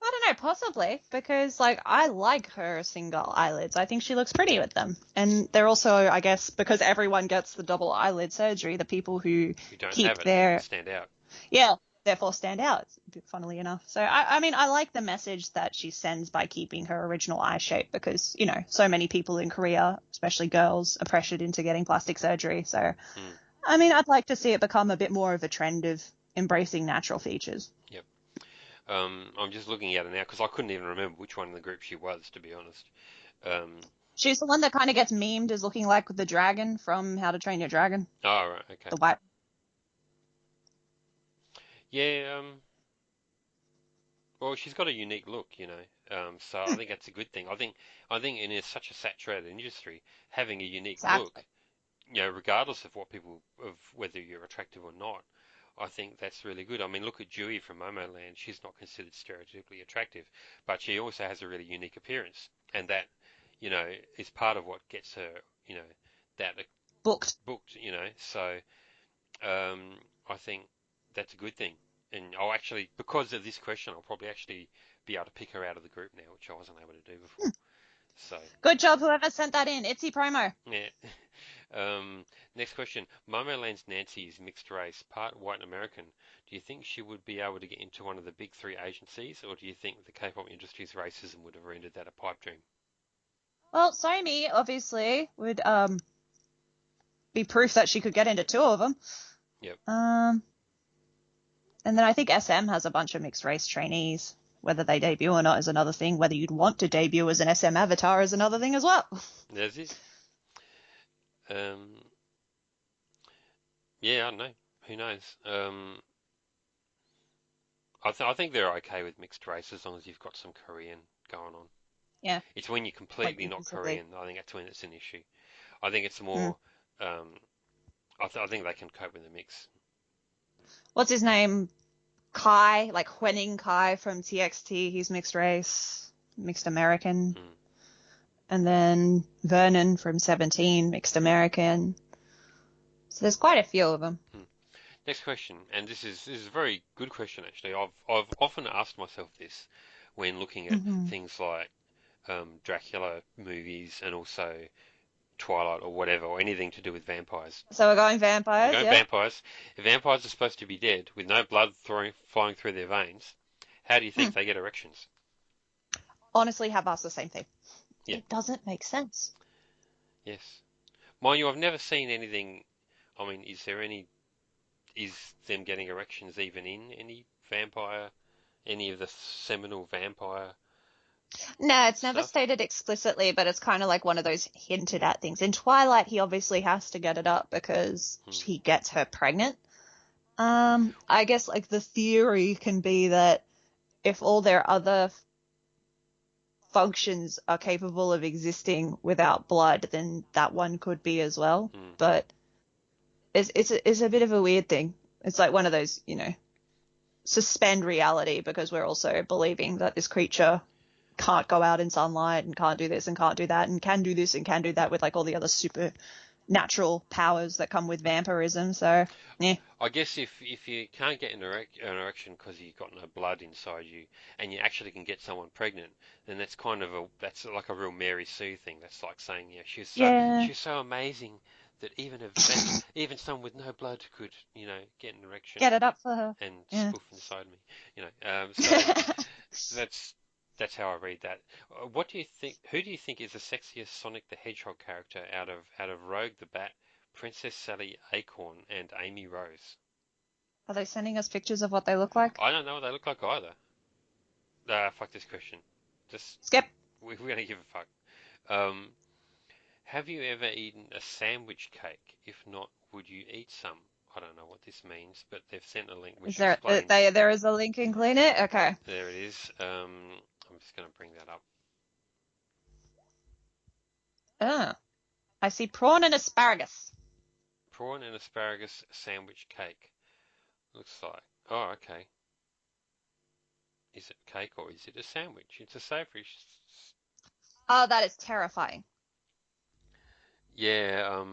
I don't know, possibly, because like I like her single eyelids. I think she looks pretty with them. And they're also, I guess, because everyone gets the double eyelid surgery, the people who If you don't keep have it, their stand out. Yeah, therefore stand out, funnily enough. So, I mean, I like the message that she sends by keeping her original eye shape because, so many people in Korea, especially girls, are pressured into getting plastic surgery. So, Mm. I mean, I'd like to see it become a bit more of a trend of embracing natural features. Yep. I'm just looking at it now because I couldn't even remember which one in the group she was, to be honest. Um, She's the one that kind of gets memed as looking like the dragon from How to Train Your Dragon, oh, right, okay. the white. Yeah, well, she's got a unique look, so I think that's a good thing. I think in such a saturated industry, having a unique look, Exactly. regardless of of whether you're attractive or not, I think that's really good. I mean, look at Dewey from Momoland. She's not considered stereotypically attractive, but she also has a really unique appearance, and that, is part of what gets her, that Booked. booked, So I think that's a good thing. And I'll actually, because of this question, I'll probably actually be able to pick her out of the group now, which I wasn't able to do before. So, Good job, whoever sent that in. Itsy promo. yeah. Next question. Momoland's Nancy is mixed race, part white and American. Do you think she would be able to get into one of the big three agencies, or do you think the K-pop industry's racism would have rendered that a pipe dream? Well, Somi obviously would be proof that she could get into two of them. Yep. And then I think SM has a bunch of mixed race trainees. Whether they debut or not is another thing. Whether you'd want to debut as an SM avatar is another thing as well. There's it. Um, yeah, I don't know. Who knows? I think they're okay with mixed race as long as you've got some Korean going on. Yeah, It's when you're like completely not visibly. Korean. I think that's when it's an issue. I think it's Mm. more. Um, I think they can cope with the mix. What's his name? Kai, like Hwening Kai from TXT. He's mixed race, mixed American. Mm. And then Vernon from 17, mixed American. So there's quite a few of them. Mm. Next question, and this is a very good question actually. I've often asked myself this when looking at Mm-hmm. things like Dracula movies and also Twilight or whatever, or anything to do with vampires. So we're going We're vampires, going yep. vampires. If vampires are supposed to be dead with no blood flying through their veins, how do you Hmm. think they get erections? Honestly, have asked the same thing. Yeah, It doesn't make sense. yes. Mind you, I've never seen anything. I mean, is them getting erections even in any of the seminal vampire No, it's never stuff? stated explicitly, but it's kind of like one of those hinted at things. In Twilight, he obviously has to get it up because Hmm. he gets her pregnant. I guess like the theory can be that if all their other functions are capable of existing without blood, then that one could be as well. Hmm. But it's a bit of a weird thing. It's like one of those, suspend reality because we're also believing that this creature can't go out in sunlight and can't do this and can't do that and can do this and can do that with like all the other supernatural powers that come with vampirism. So, yeah. I guess if you can't get an erection because you've got no blood inside you, and you actually can get someone pregnant, then that's like a real Mary Sue thing. That's like saying, yeah, Yeah. she's so amazing that even someone with no blood could, get an erection Get it up for her. and Yeah. spoof inside me, So that's that's how I read that. What do you think? Who do you think is the sexiest Sonic the Hedgehog character out of Rogue the Bat, Princess Sally Acorn, and Amy Rose? Are they sending us pictures of what they look like? I don't know what they look like either. Fuck this question. Just Skip. we're gonna give a fuck. Um, have you ever eaten a sandwich cake? If not, would you eat some? I don't know what this means, but they've sent a link Is which there explains. there is a link in Clean It? Okay. There it is. I'm just gonna bring that up. Oh, I see prawn and asparagus. Prawn and asparagus sandwich cake. Looks like. Oh, okay. Is it cake or is it a sandwich? It's a savory. Oh, that is terrifying. Yeah.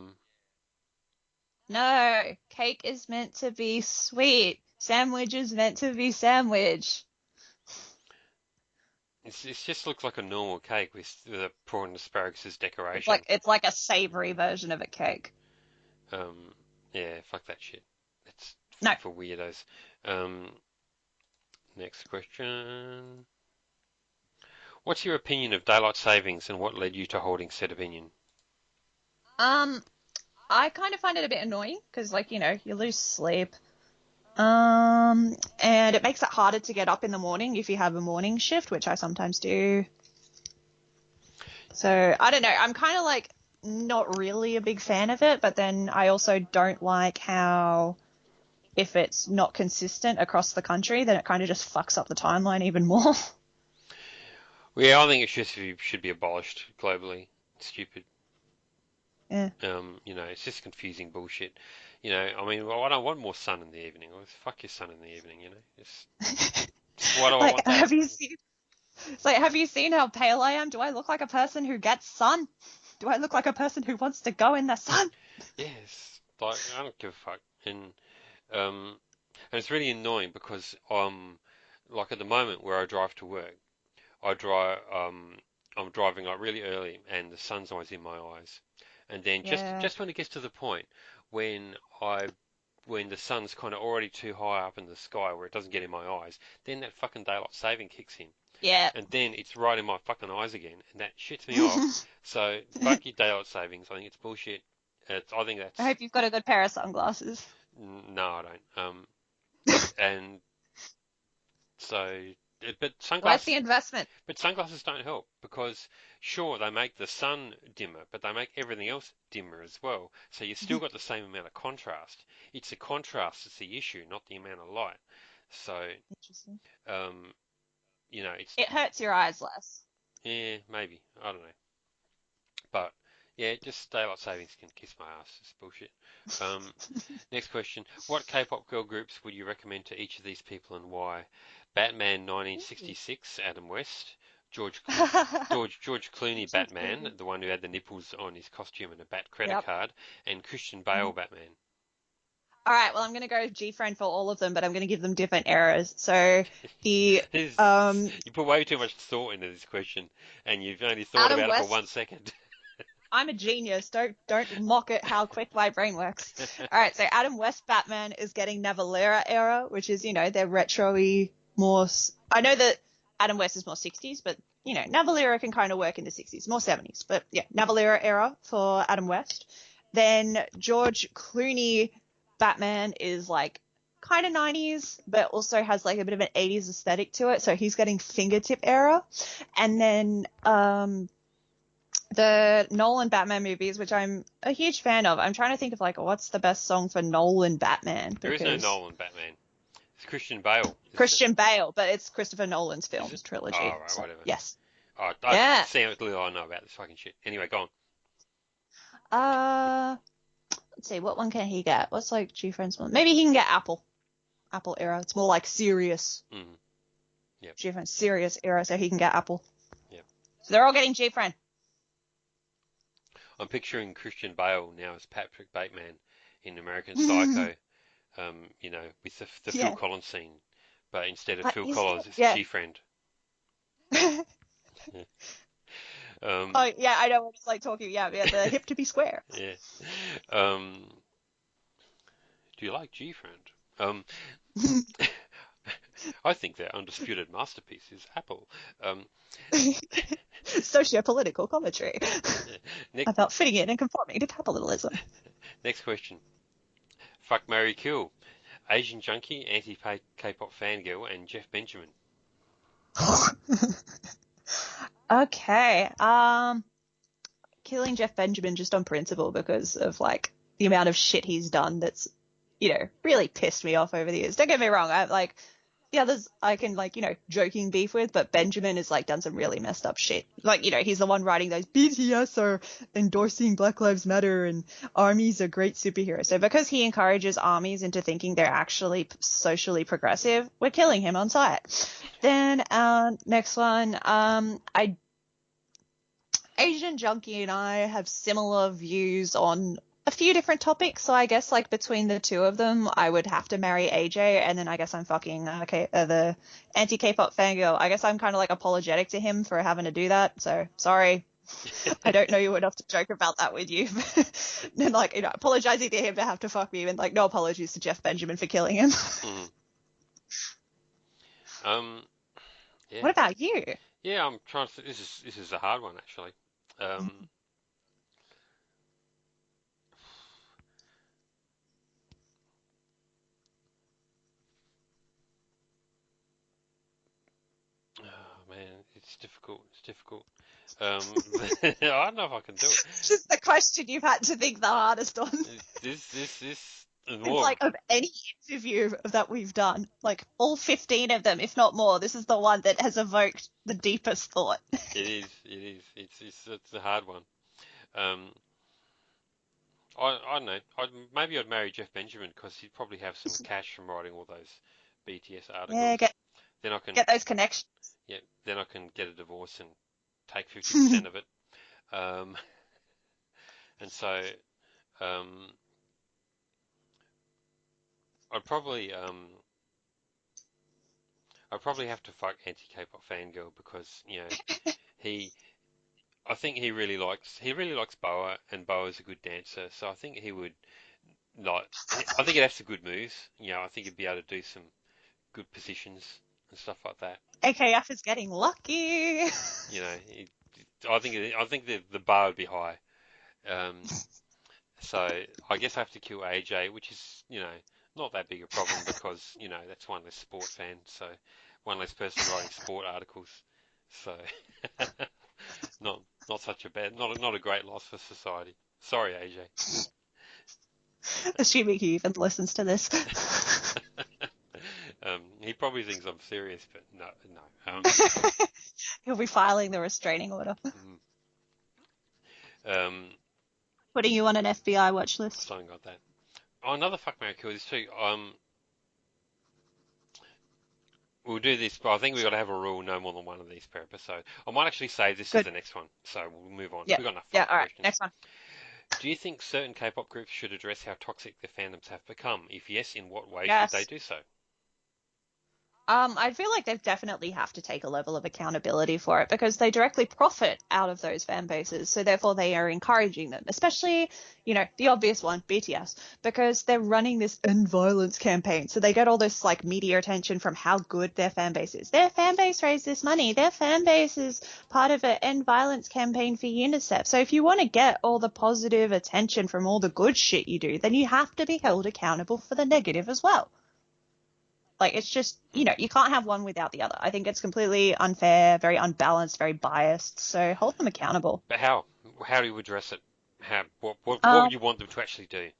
No, cake is meant to be sweet. Sandwich is meant to be sandwich. It just looks like a normal cake with the prawn and asparagus as It's decoration. like it's like a savory version of a cake. Um. Yeah. Fuck that shit. It's No. for weirdos. Next question. What's your opinion of daylight savings and what led you to holding said opinion? Um, I kind of find it a bit annoying because, like, you lose sleep. And it makes it harder to get up in the morning if you have a morning shift, which I sometimes do. So I don't know. I'm kind of like not really a big fan of it, but then I also don't like how if it's not consistent across the country, then it kind of just fucks up the timeline even more. Well, yeah, I think it should be abolished globally. It's stupid. Yeah. It's just confusing bullshit. I mean, well, I don't want more sun in the evening. Well, fuck your sun in the evening. Just why do I Like, want that? have you seen how pale I am? Do I look like a person who gets sun? Do I look like a person who wants to go in the sun? Yes, like I don't give a fuck. Um, and it's really annoying because like at the moment where I drive to work, I drive I'm driving like really early and the sun's always in my eyes. And then just Yeah. just when it gets to the point when I when the sun's kind of already too high up in the sky where it doesn't get in my eyes, then that fucking daylight saving kicks in. Yeah. And then it's right in my fucking eyes again, and that shits me off. So fuck your daylight savings. I think it's bullshit. I think I that's hope you've got a good pair of sunglasses. no, I don't. And so, but Where's sunglasses the investment? But sunglasses don't help because, sure, they make the sun dimmer, but they make everything else dimmer as well. So you've still got the same amount of contrast. It's the contrast that's the issue, not the amount of light. So, Interesting. um, it's, It hurts your eyes less. yeah, maybe. I don't know. But, yeah, just daylight savings can kiss my ass. It's bullshit. Um, Next question. What K-pop girl groups would you recommend to each of these people and why? Batman 1966, Adam West. George Clo- George Clooney George Batman, Clooney. the one who had the nipples on his costume and a bat credit Yep. card, and Christian Bale Batman. All right, well, I'm going to go G-Friend for all of them, but I'm going to give them different eras. So the You put way too much thought into this question, and you've only thought Adam about it for one West, second. I'm a genius. Don't mock it how quick my brain works. All right, so Adam West Batman is getting Navalera era, which is, their retro-y more. I know that Adam West is more 60s, but Navalera can kind of work in the 60s, more 70s. But yeah, Navalera era for Adam West. Then George Clooney Batman is like kind of 90s, but also has like a bit of an 80s aesthetic to it. So he's getting fingertip era. And then the Nolan Batman movies, which I'm a huge fan of. I'm trying to think of like what's the best song for Nolan Batman There is no because Nolan Batman. It's Christian Bale, isn't it? Christian Bale, but it's Christopher Nolan's Is it? films Oh, trilogy. right, So whatever. yes, Oh, yeah. see how little I know about this fucking shit. Anyway, go on. Uh, let's see, what one can he get? What's like G Friends one? Maybe he can get Apple era. It's more like serious Mm, yep, G Friends serious era, so he can get Apple. yep. So they're all getting G Friend. I'm picturing Christian Bale now as Patrick Bateman in American Psycho, with the Phil Yeah, Collins scene. But instead of Phil he's Collins, it's yeah. G-Friend. Oh Um, yeah, I know what it's like talking. Yeah, the hip to be square. yeah. Um, do you like G-Friend? Um, I think their undisputed masterpiece is Apple. Um, Socio-political commentary next, about fitting in and conforming to capitalism. next question. Fuck, marry, kill. Asian junkie, anti-K-pop fangirl, and Jeff Benjamin. Okay. Killing Jeff Benjamin just on principle because of like the amount of shit he's done that's, really pissed me off over the years. Don't get me wrong. I like the others I can like, joking beef with, but Benjamin has like done some really messed up shit. Like, he's the one writing those BTS are endorsing Black Lives Matter and armies are great superheroes. So because he encourages armies into thinking they're actually socially progressive, we're killing him on sight. Then, next one, Asian Junkie and I have similar views on a few different topics. So I guess like between the two of them, I would have to marry AJ, and then I guess I'm fucking the anti K-pop fangirl. I guess I'm kind of like apologetic to him for having to do that. So sorry, I don't know you enough to joke about that with you. And like, apologizing to him to have to fuck me, and like, no apologies to Jeff Benjamin for killing him. Mm. Um, yeah, What about you? yeah. I'm trying to. This is a hard one actually. Um, oh man, it's difficult. It's difficult. I don't know if I can do it. Just the question you've had to think the hardest on. This is It's more. like of any interview that we've done, like all 15 of them, if not more, this is the one that has evoked the deepest thought. It is. It is. It's a hard one. Um, I don't know. Maybe I'd marry Jeff Benjamin because he'd probably have some cash from writing all those BTS Yeah, articles. get Then I can, get those connections. yeah, then I can get a divorce and take 50% of it. Um, and so, um, I'd probably, I'd probably have to fuck anti-K-pop fangirl because he, I think he really likes Boa, and Boa's a good dancer. So I think he would like. I think he'd have some good moves. I think he'd be able to do some good positions and stuff like that. AKF is getting lucky. You know, I think the bar would be high. Um, so I guess I have to kill AJ, which is not that big a problem because that's one less sport fan, so one less person writing sport articles. So not such a bad, not a great loss for society. Sorry, AJ. Assuming he even listens to this. He probably thinks I'm serious, but no, no. He'll be filing the restraining order. Mm, um, Putting you on an FBI watch list. something like that. Oh, another fuck Mary Kill is too. We'll do this, but I think we've got to have a rule: no more than one of these per episode. I might actually save this as Good. the next one, so we'll move on. Yeah. We've got enough Yeah, fucking all right. questions. Next one. Do you think certain K-pop groups should address how toxic their fandoms have become? If yes, in what way should they Yes. do so? I feel like they definitely have to take a level of accountability for it because they directly profit out of those fan bases. So therefore they are encouraging them, especially, the obvious one, BTS, because they're running this end violence campaign. So they get all this like media attention from how good their fan base is. Their fan base raised this money. Their fan base is part of an end violence campaign for UNICEF. So if you want to get all the positive attention from all the good shit you do, then you have to be held accountable for the negative as well. Like, it's just, you can't have one without the other. I think it's completely unfair, very unbalanced, very biased. So hold them accountable. But how? How do you address it? What would Um, you want them to actually do?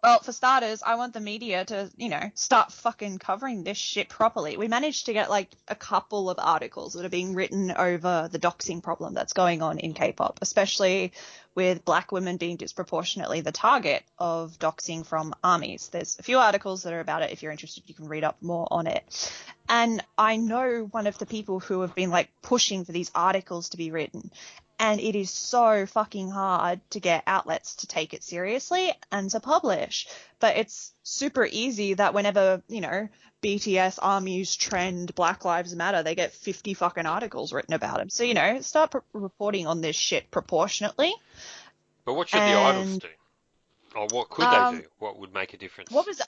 well, for starters, I want the media to, start fucking covering this shit properly. We managed to get like a couple of articles that are being written over the doxing problem that's going on in K-pop, especially with black women being disproportionately the target of doxing from armies. There's a few articles that are about it. If you're interested, you can read up more on it. And I know one of the people who have been like pushing for these articles to be written. And it is so fucking hard to get outlets to take it seriously and to publish. But it's super easy that whenever, BTS armies trend Black Lives Matter, they get 50 fucking articles written about them. So, start reporting on this shit proportionately. But what should the idols And do? Or what could they um, do? What would make a difference? what was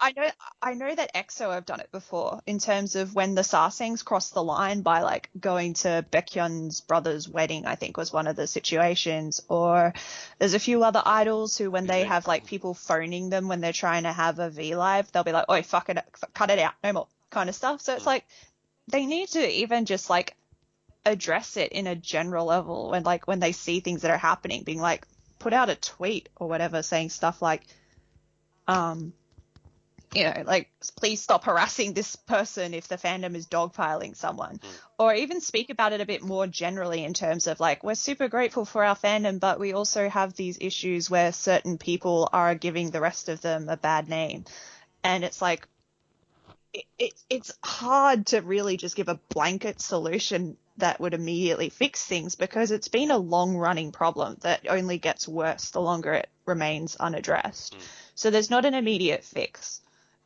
I know that EXO have done it before in terms of when the Sarsangs crossed the line by like going to Baekhyun's brother's wedding, I think was one of the situations. Or there's a few other idols who when Who's they that? have like people phoning them when they're trying to have a V live, they'll be like, "Oi, fuck it, cut it out, no more," kind of stuff. So it's Mm, like they need to even just like address it in a general level when they see things that are happening, being like, put out a tweet or whatever saying stuff like, um like, please stop harassing this person if the fandom is dogpiling someone. mm, Or even speak about it a bit more generally in terms of like, we're super grateful for our fandom, but we also have these issues where certain people are giving the rest of them a bad name. And it's like, it's hard to really just give a blanket solution that would immediately fix things because it's been a long running problem that only gets worse the longer it remains unaddressed. mm. So there's not an immediate fix,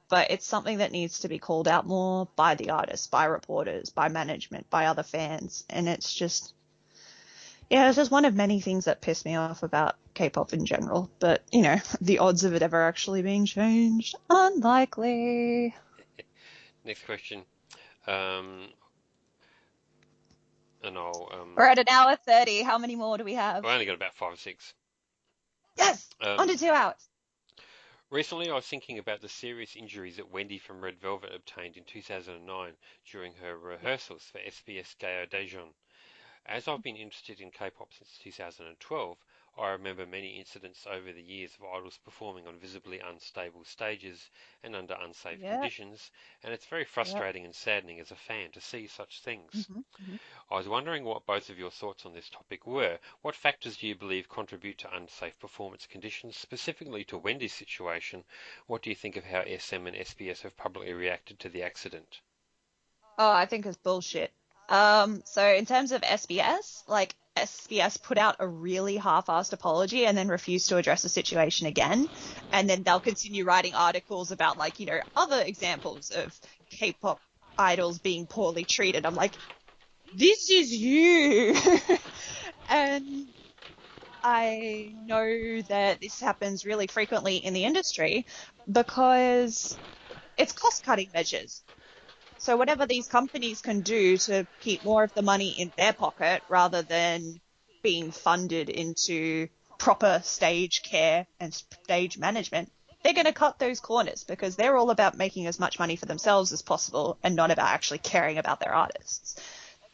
but it's something that needs to be called out more by the artists, by reporters, by management, by other fans. And it's just, Yeah, it's just one of many things that piss me off about K-pop in general. But, the odds of it ever actually being changed, unlikely. Next question. Um, and I'll We're at an hour 30. How many more do we have? I only got about 5 or 6. Yes! Under Um, 2 hours. Recently, I was thinking about the serious injuries that Wendy from Red Velvet obtained in 2009 during her rehearsals for SBS Gayo Daejeon. As I've been interested in K-pop since 2012, I remember many incidents over the years of idols performing on visibly unstable stages and under unsafe Yep, conditions, and it's very yep. frustrating and saddening as a fan to see such things. Hmm. I was wondering what both of your thoughts on this topic were. What factors do you believe contribute to unsafe performance conditions? Specifically to Wendy's situation, what do you think of how SM and SBS have publicly reacted to the accident? Oh, I think it's bullshit. So in terms of SBS, like SBS put out a really half-assed apology and then refused to address the situation again. And then they'll continue writing articles about like, other examples of K-pop idols being poorly treated. I'm like, this is you. And I know that this happens really frequently in the industry because it's cost-cutting measures. So whatever these companies can do to keep more of the money in their pocket rather than being funded into proper stage care and stage management, they're going to cut those corners because they're all about making as much money for themselves as possible and not about actually caring about their artists.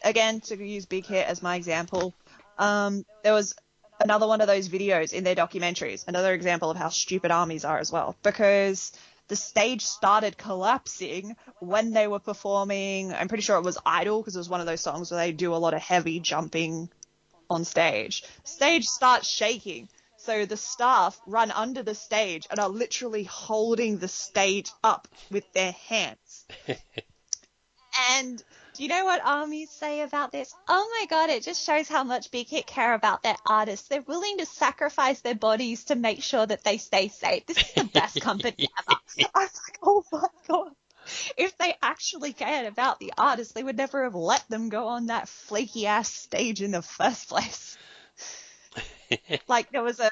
Again, to use Big Hit as my example, there was another one of those videos in their documentaries, another example of how stupid armies are as well, because the stage started collapsing when they were performing. I'm pretty sure it was Idol because it was one of those songs where they do a lot of heavy jumping on stage. Stage starts shaking. So the staff run under the stage and are literally holding the stage up with their hands. And do you know what armies say about this? Oh my God, it just shows how much Big Hit care about their artists. They're willing to sacrifice their bodies to make sure that they stay safe. This is the best company ever. I was like, oh my God. If they actually cared about the artists, they would never have let them go on that flaky ass stage in the first place. Like, there was a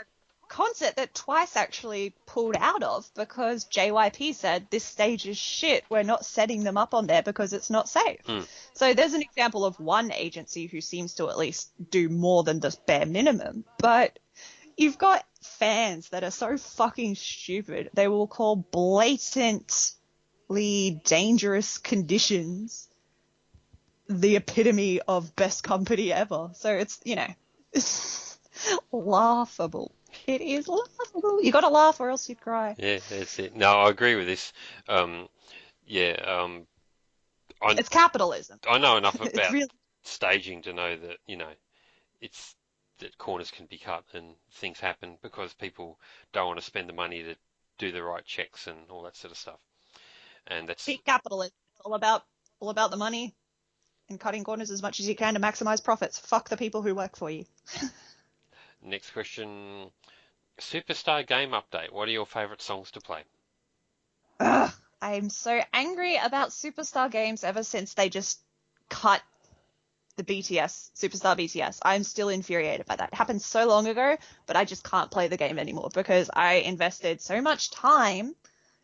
concert that Twice actually pulled out of because JYP said this stage is shit. We're not setting them up on there because it's not safe. Mm. So there's an example of one agency who seems to at least do more than the bare minimum. But you've got fans that are so fucking stupid. They will call blatantly dangerous conditions the epitome of best company ever. So it's, it's laughable. It is laughable. You gotta laugh or else you'd cry. Yeah, that's it. No, I agree with this. Um, yeah, I It's capitalism. I know enough It's about really staging to know that, it's that corners can be cut and things happen because people don't want to spend the money to do the right checks and all that sort of stuff. And that's peak capitalism. It's all about the money and cutting corners as much as you can to maximize profits. Fuck the people who work for you. next question. Superstar game update. What are your favorite songs to play? Ugh, I'm so angry about Superstar games ever since they just cut the BTS, Superstar BTS. I'm still infuriated by that. It happened so long ago, but I just can't play the game anymore because I invested so much time.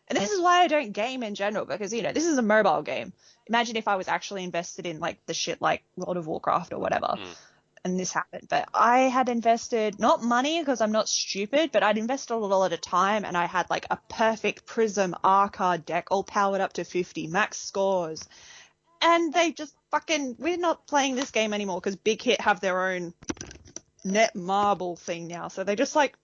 And this is why I don't game in general because, this is a mobile game. Imagine if I was actually invested in like the shit like World of Warcraft or whatever. Mm. And this happened. But I had invested not money because I'm not stupid, but I'd invested a lot of time and I had like a perfect Prism R card deck all powered up to 50 max scores. And they just we're not playing this game anymore because Big Hit have their own net marble thing now. So they just like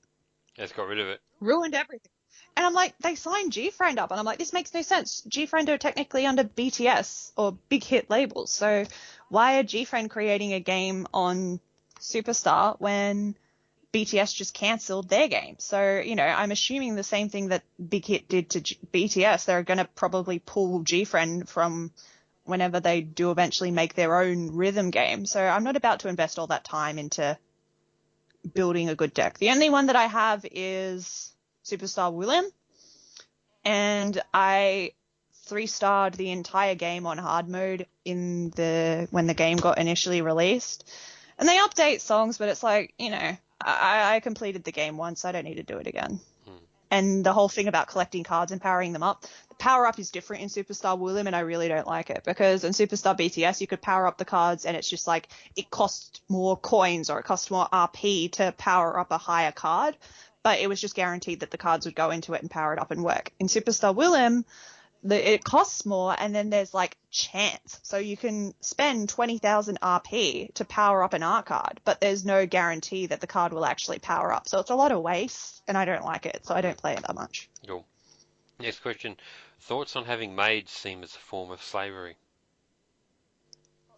Let's got rid of it. ruined everything. And I'm like, they signed GFriend up, and I'm like, this makes no sense. GFriend are technically under BTS or Big Hit labels, so why are GFriend creating a game on Superstar when BTS just cancelled their game? So, I'm assuming the same thing that Big Hit did to BTS. They're going to probably pull GFriend from whenever they do eventually make their own rhythm game. So I'm not about to invest all that time into building a good deck. The only one that I have is Superstar William, and I 3-starred the entire game on hard mode when the game got initially released. And they update songs, but it's like, I completed the game once. I don't need to do it again. And the whole thing about collecting cards and powering them up, the power up is different in Superstar William, and I really don't like it because in Superstar BTS you could power up the cards and it's just like it costs more coins or it costs more RP to power up a higher card, but it was just guaranteed that the cards would go into it and power it up and work. In Superstar William, it costs more, and then there's like chance. So you can spend 20,000 RP to power up an art card, but there's no guarantee that the card will actually power up. So it's a lot of waste, and I don't like it, so I don't play it that much. Cool. Next question. Thoughts on having maids seem as a form of slavery?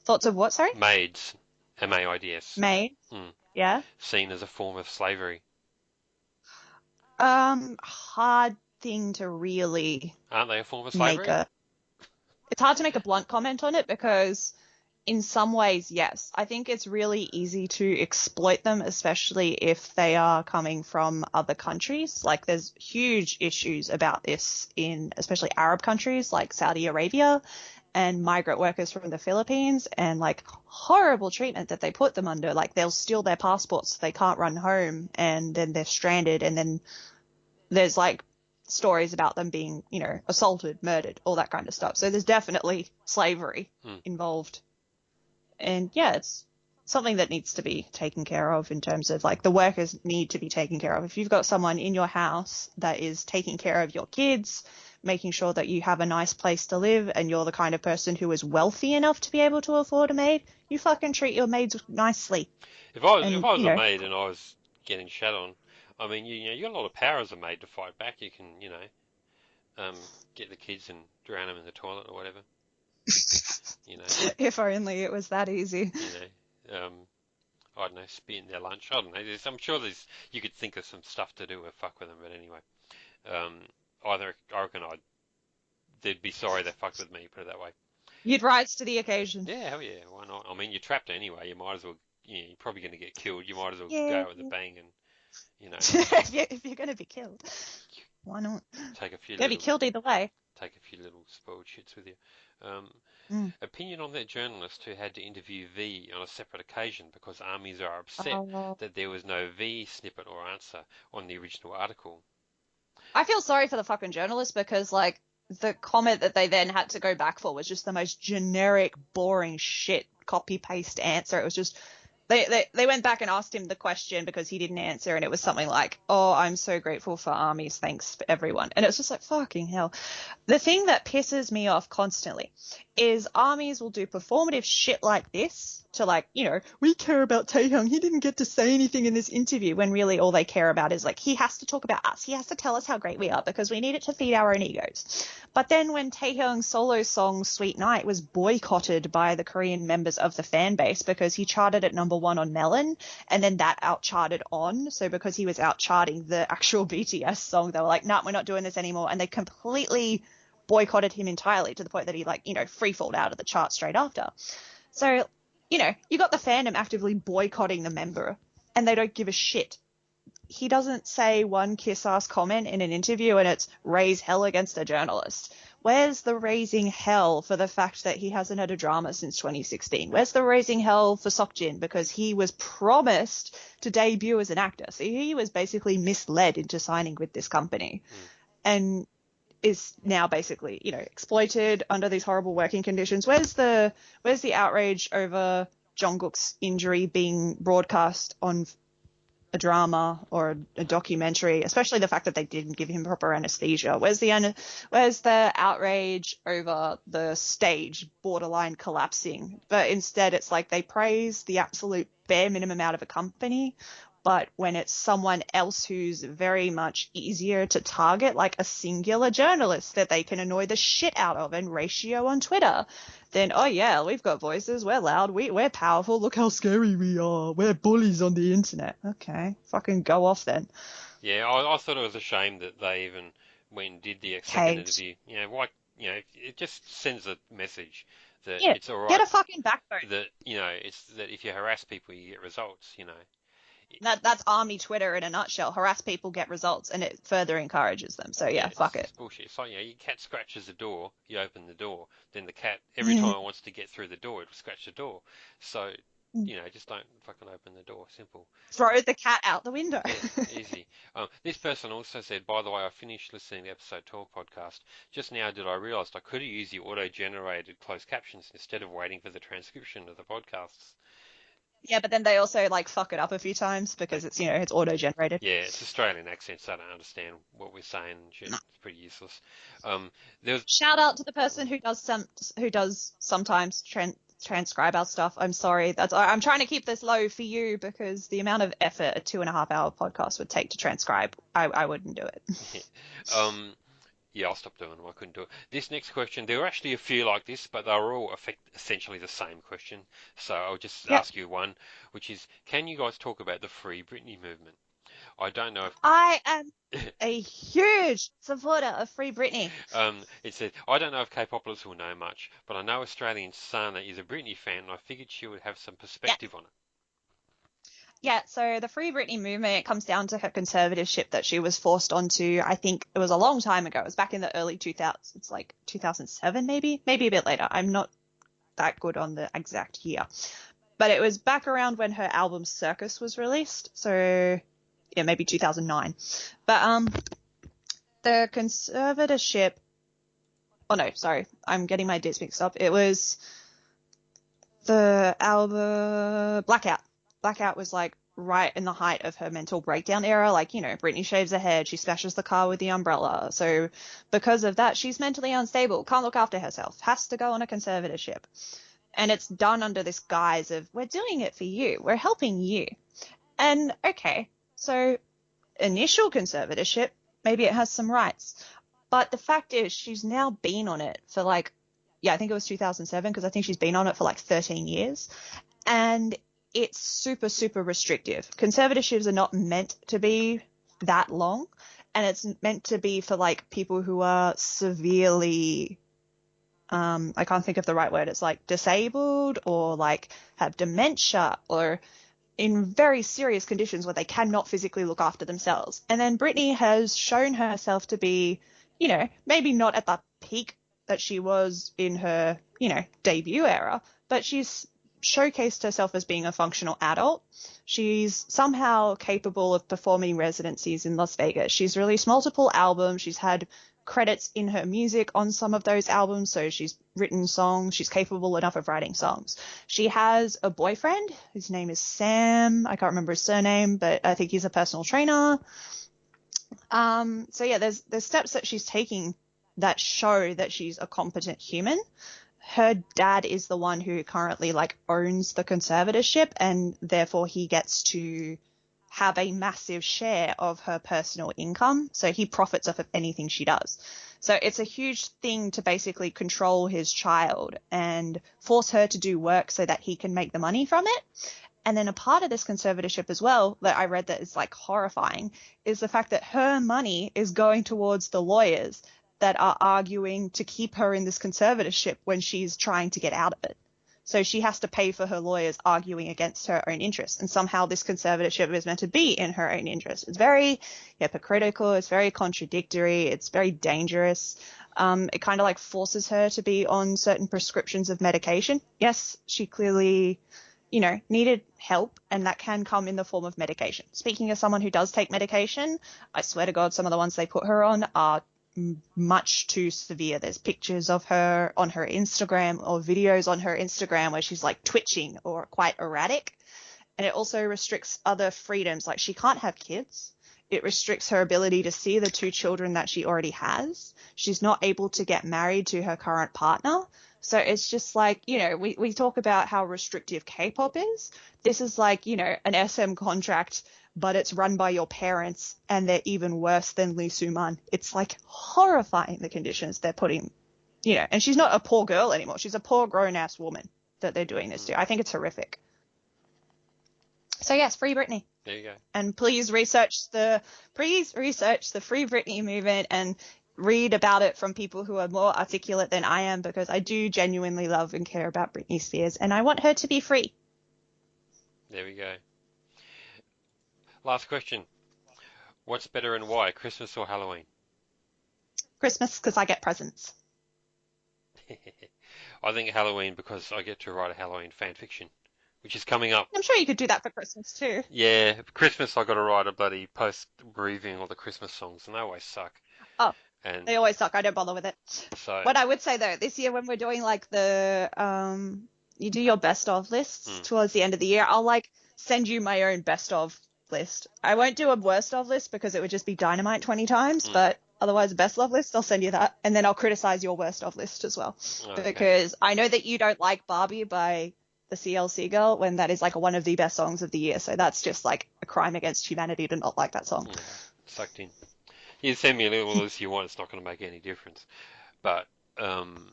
Thoughts of what, sorry? Maids. M-A-I-D-S. Maid? Yeah? Seen as a form of slavery. Hard thing to really Aren't they a form of slavery? It's hard to make a blunt comment on it because in some ways, yes. I think it's really easy to exploit them, especially if they are coming from other countries. Like there's huge issues about this in especially Arab countries like Saudi Arabia and migrant workers from the Philippines, and like horrible treatment that they put them under. Like they'll steal their passports so they can't run home, and then they're stranded, and then there's like stories about them being, assaulted, murdered, all that kind of stuff. So there's definitely slavery involved. And yeah, it's something that needs to be taken care of in terms of like the workers need to be taken care of. If you've got someone in your house that is taking care of your kids, making sure that you have a nice place to live, and you're the kind of person who is wealthy enough to be able to afford a maid, you fucking treat your maids nicely. If I was a maid and I was getting shat on, I mean, you got a lot of power as a maid to fight back. You can, get the kids and drown them in the toilet or whatever. If only it was that easy. I don't know, spit in their lunch. I don't know. I'm sure you could think of some stuff to do or fuck with them, but anyway. I reckon they'd be sorry they fucked with me, put it that way. You'd rise to the occasion. Yeah, hell yeah, why not? I mean, you're trapped anyway. You might as well, you're probably going to get killed. You might as well go out with a bang and, if you're going to be killed, why not? Take a few. You're going to be killed either way. Take a few little spoiled shits with you. Opinion on that journalist who had to interview V on a separate occasion because armies are upset that there was no V snippet or answer on the original article. I feel sorry for the fucking journalist because, like, the comment that they then had to go back for was just the most generic, boring shit, copy-paste answer. It was just... They went back and asked him the question because he didn't answer, and it was something like, "Oh, I'm so grateful for armies, thanks for everyone." And it's just like, fucking hell. The thing that pisses me off constantly is armies will do performative shit like this to, like, we care about Taehyung. He didn't get to say anything in this interview, when really all they care about is, like, he has to talk about us. He has to tell us how great we are because we need it to feed our own egos. But then when Taehyung's solo song Sweet Night was boycotted by the Korean members of the fan base because he charted at number 1 on Melon, and then that out-charted On. So because he was out-charting the actual BTS song, they were like, nah, we're not doing this anymore. And they completely boycotted him entirely to the point that he, like, free-falled out of the chart straight after. So, you got the fandom actively boycotting the member, and they don't give a shit. He doesn't say one kiss-ass comment in an interview and it's raise hell against a journalist. Where's the raising hell for the fact that he hasn't had a drama since 2016? Where's the raising hell for Seokjin because he was promised to debut as an actor? So he was basically misled into signing with this company and is now basically, exploited under these horrible working conditions. Where's the outrage over Jungkook's injury being broadcast on a drama or a documentary, especially the fact that they didn't give him proper anesthesia? Where's the outrage over the stage borderline collapsing? But instead it's like they praise the absolute bare minimum out of a company, but when it's someone else who's very much easier to target, like a singular journalist that they can annoy the shit out of and ratio on Twitter, then, oh yeah, we've got voices, we're loud, we're powerful, look how scary we are, we're bullies on the internet. Okay, fucking go off then. Yeah, I thought it was a shame that they even went and did the second interview. It just sends a message that it's all right. Get a fucking backbone. That, it's that if you harass people, you get results, That's army Twitter in a nutshell. Harass people, get results, and it further encourages them. So yeah, fuck it. It's bullshit. It's like, your cat scratches the door, you open the door, then the cat, every time it wants to get through the door, it will scratch the door. So just don't fucking open the door. Simple. Throw the cat out the window. Yeah, easy. This person also said, by the way, I finished listening to episode 12 podcast. Just now did I realise I could have used the auto-generated closed captions instead of waiting for the transcription of the podcasts. Yeah, but then they also like fuck it up a few times because it's it's auto generated. Yeah, it's Australian accents. So I don't understand what we're saying and shit. No. It's pretty useless. There's Shout out to the person who does sometimes transcribe our stuff. I'm sorry. I'm trying to keep this low for you because the amount of effort a 2.5 hour podcast would take to transcribe, I wouldn't do it. Yeah, I'll stop doing them. I couldn't do it. This next question, there were actually a few like this, but they were all essentially the same question. So I'll just Yep. ask you one, which is, can you guys talk about the Free Britney movement? I don't know I am a huge supporter of Free Britney. It said, I don't know if Kpopalypse will know much, but I know AustralianSana is a Britney fan, and I figured she would have some Yeah. perspective on it. Yeah, so the Free Britney movement comes down to her conservatorship that she was forced onto. I think it was a long time ago. It was back in the early 2000s, like 2007 maybe a bit later. I'm not that good on the exact year. But it was back around when her album Circus was released. So, yeah, maybe 2009. But the conservatorship... Oh, no, sorry. I'm getting my dates mixed up. It was the album Blackout. Blackout was like right in the height of her mental breakdown era. Like, Britney shaves her head, she smashes the car with the umbrella. So because of that, she's mentally unstable, can't look after herself, has to go on a conservatorship. And it's done under this guise of, we're doing it for you, we're helping you. And okay, so initial conservatorship, maybe it has some rights. But the fact is, she's now been on it for I think it was 2007, because I think she's been on it for 13 years. And it's super, super restrictive. Conservatorships are not meant to be that long, and it's meant to be for people who are severely, I can't think of the right word. It's disabled or have dementia or in very serious conditions where they cannot physically look after themselves. And then Britney has shown herself to be, maybe not at the peak that she was in her, debut era, but she's showcased herself as being a functional adult. She's somehow capable of performing residencies in Las Vegas. She's released multiple albums. She's had credits in her music on some of those albums, so she's written songs. She's capable enough of writing songs. She has a boyfriend. His name is Sam. I can't remember his surname, but I think he's a personal trainer. So yeah, there's steps that she's taking that show that she's a competent human. Her dad is the one who currently owns the conservatorship, and therefore he gets to have a massive share of her personal income. So he profits off of anything she does. So it's a huge thing to basically control his child and force her to do work so that he can make the money from it. And then a part of this conservatorship as well that I read that is horrifying is the fact that her money is going towards the lawyers that are arguing to keep her in this conservatorship when she's trying to get out of it. So she has to pay for her lawyers arguing against her own interests. And somehow this conservatorship is meant to be in her own interest. It's very hypocritical. It's very contradictory. It's very dangerous. It kind of forces her to be on certain prescriptions of medication. Yes, she clearly, needed help, and that can come in the form of medication. Speaking as someone who does take medication, I swear to God, some of the ones they put her on are much too severe. There's pictures of her on her Instagram or videos on her Instagram where she's twitching or quite erratic. And it also restricts other freedoms. She can't have kids. It restricts her ability to see the 2 children that she already has. She's not able to get married to her current partner. So it's just we talk about how restrictive K-pop is. This is an SM contract, but it's run by your parents, and they're even worse than Lee Soo-man. It's horrifying, the conditions they're putting, and she's not a poor girl anymore. She's a poor grown-ass woman that they're doing this to. I think it's horrific. So yes, Free Britney. There you go. And please research the Free Britney movement and read about it from people who are more articulate than I am, because I do genuinely love and care about Britney Spears, and I want her to be free. There we go. Last question. What's better and why, Christmas or Halloween? Christmas, because I get presents. I think Halloween because I get to write a Halloween fan fiction. which is coming up. I'm sure you could do that for Christmas too. Yeah, for Christmas I got to write a bloody post reviewing all the Christmas songs, and they always suck. Oh, And they always suck. I don't bother with it. so, What I would say though, this year when we're doing like you do your best of lists mm, towards the end of the year, I'll like send you my own best of list. I won't do a worst of list because it would just be dynamite 20 times, mm, but otherwise a best of list, I'll send you that. And then I'll criticize your worst of list as well. okay, Because I know that you don't like Barbie by the CLC Girl when that is like one of the best songs of the year. So that's just like a crime against humanity to not like that song. sucked in. You send me a little list you want, it's not going to make any difference. But um,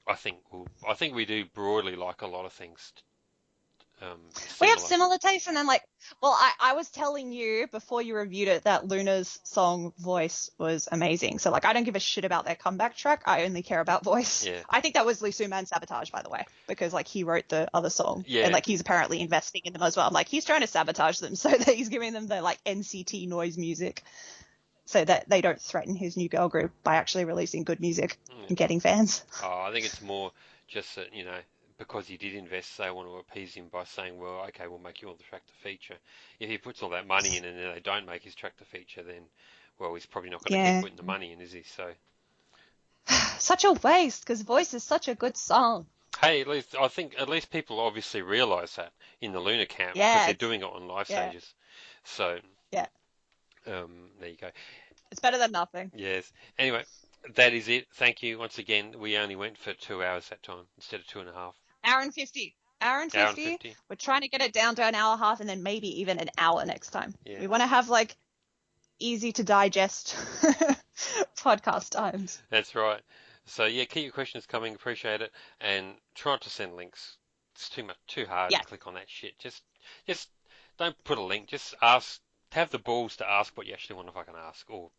I think we do broadly like a lot of things We have similar. similar tastes, and then like, well, I was telling you before you reviewed it that Luna's song voice was amazing. So like, I don't give a shit about their comeback track. I only care about voice. Yeah, I think that was Lee Man Sabotage, by the way, because like he wrote the other song, and yeah, like he's apparently investing in them as well. I'm like, he's trying to sabotage them so that he's giving them the like NCT noise music, so that they don't threaten his new girl group by actually releasing good music yeah. and getting fans. Oh, I think it's more just that, because he did invest, they want to appease him by saying, well, okay, we'll make you on the track to feature. If he puts all that money in and then they don't make his track to feature, then, well, he's probably not going to keep Yeah, putting the money in, is he? So, such a waste because voice is such a good song. hey, I think at least people obviously realise that in the Lunar camp because Yeah, they're doing it on live yeah, stages. So, yeah. there you go. It's better than nothing. Yes. Anyway, that is it. Thank you once again. We only went for 2 hours that time instead of 2.5. Hour and 50. Hour and Hour and 50. 50. We're trying to get it down to an hour and a half and then maybe even an hour next time. Yeah, We want to have like easy to digest podcast times. that's right. So yeah, keep your questions coming. Appreciate it, and try not to send links. It's too hard to Yeah. click on that shit. Just don't put a link. Just ask. Have the balls to ask what you actually want to fucking ask, or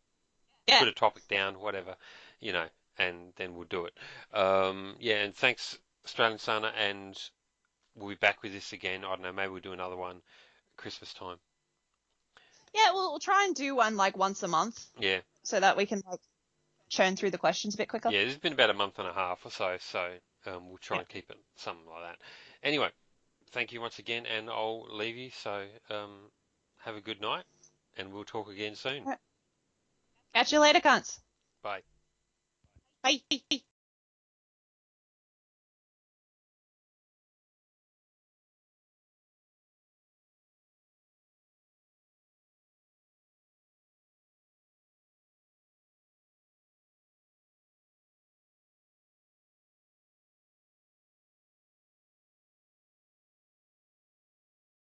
Yeah. put a topic down, whatever, you know, and then we'll do it. Yeah, and thanks, Australian Sana, and we'll be back with this again. I don't know, maybe we'll do another one Christmas time. Yeah, we'll try and do one like once a month Yeah, so that we can like churn through the questions a bit quicker. yeah, it's been about a month and a half or so, so we'll try Yeah. and keep it something like that. Anyway, thank you once again, and I'll leave you, so have a good night, and we'll talk again soon. All right. Catch you later, cunts. Bye. Bye.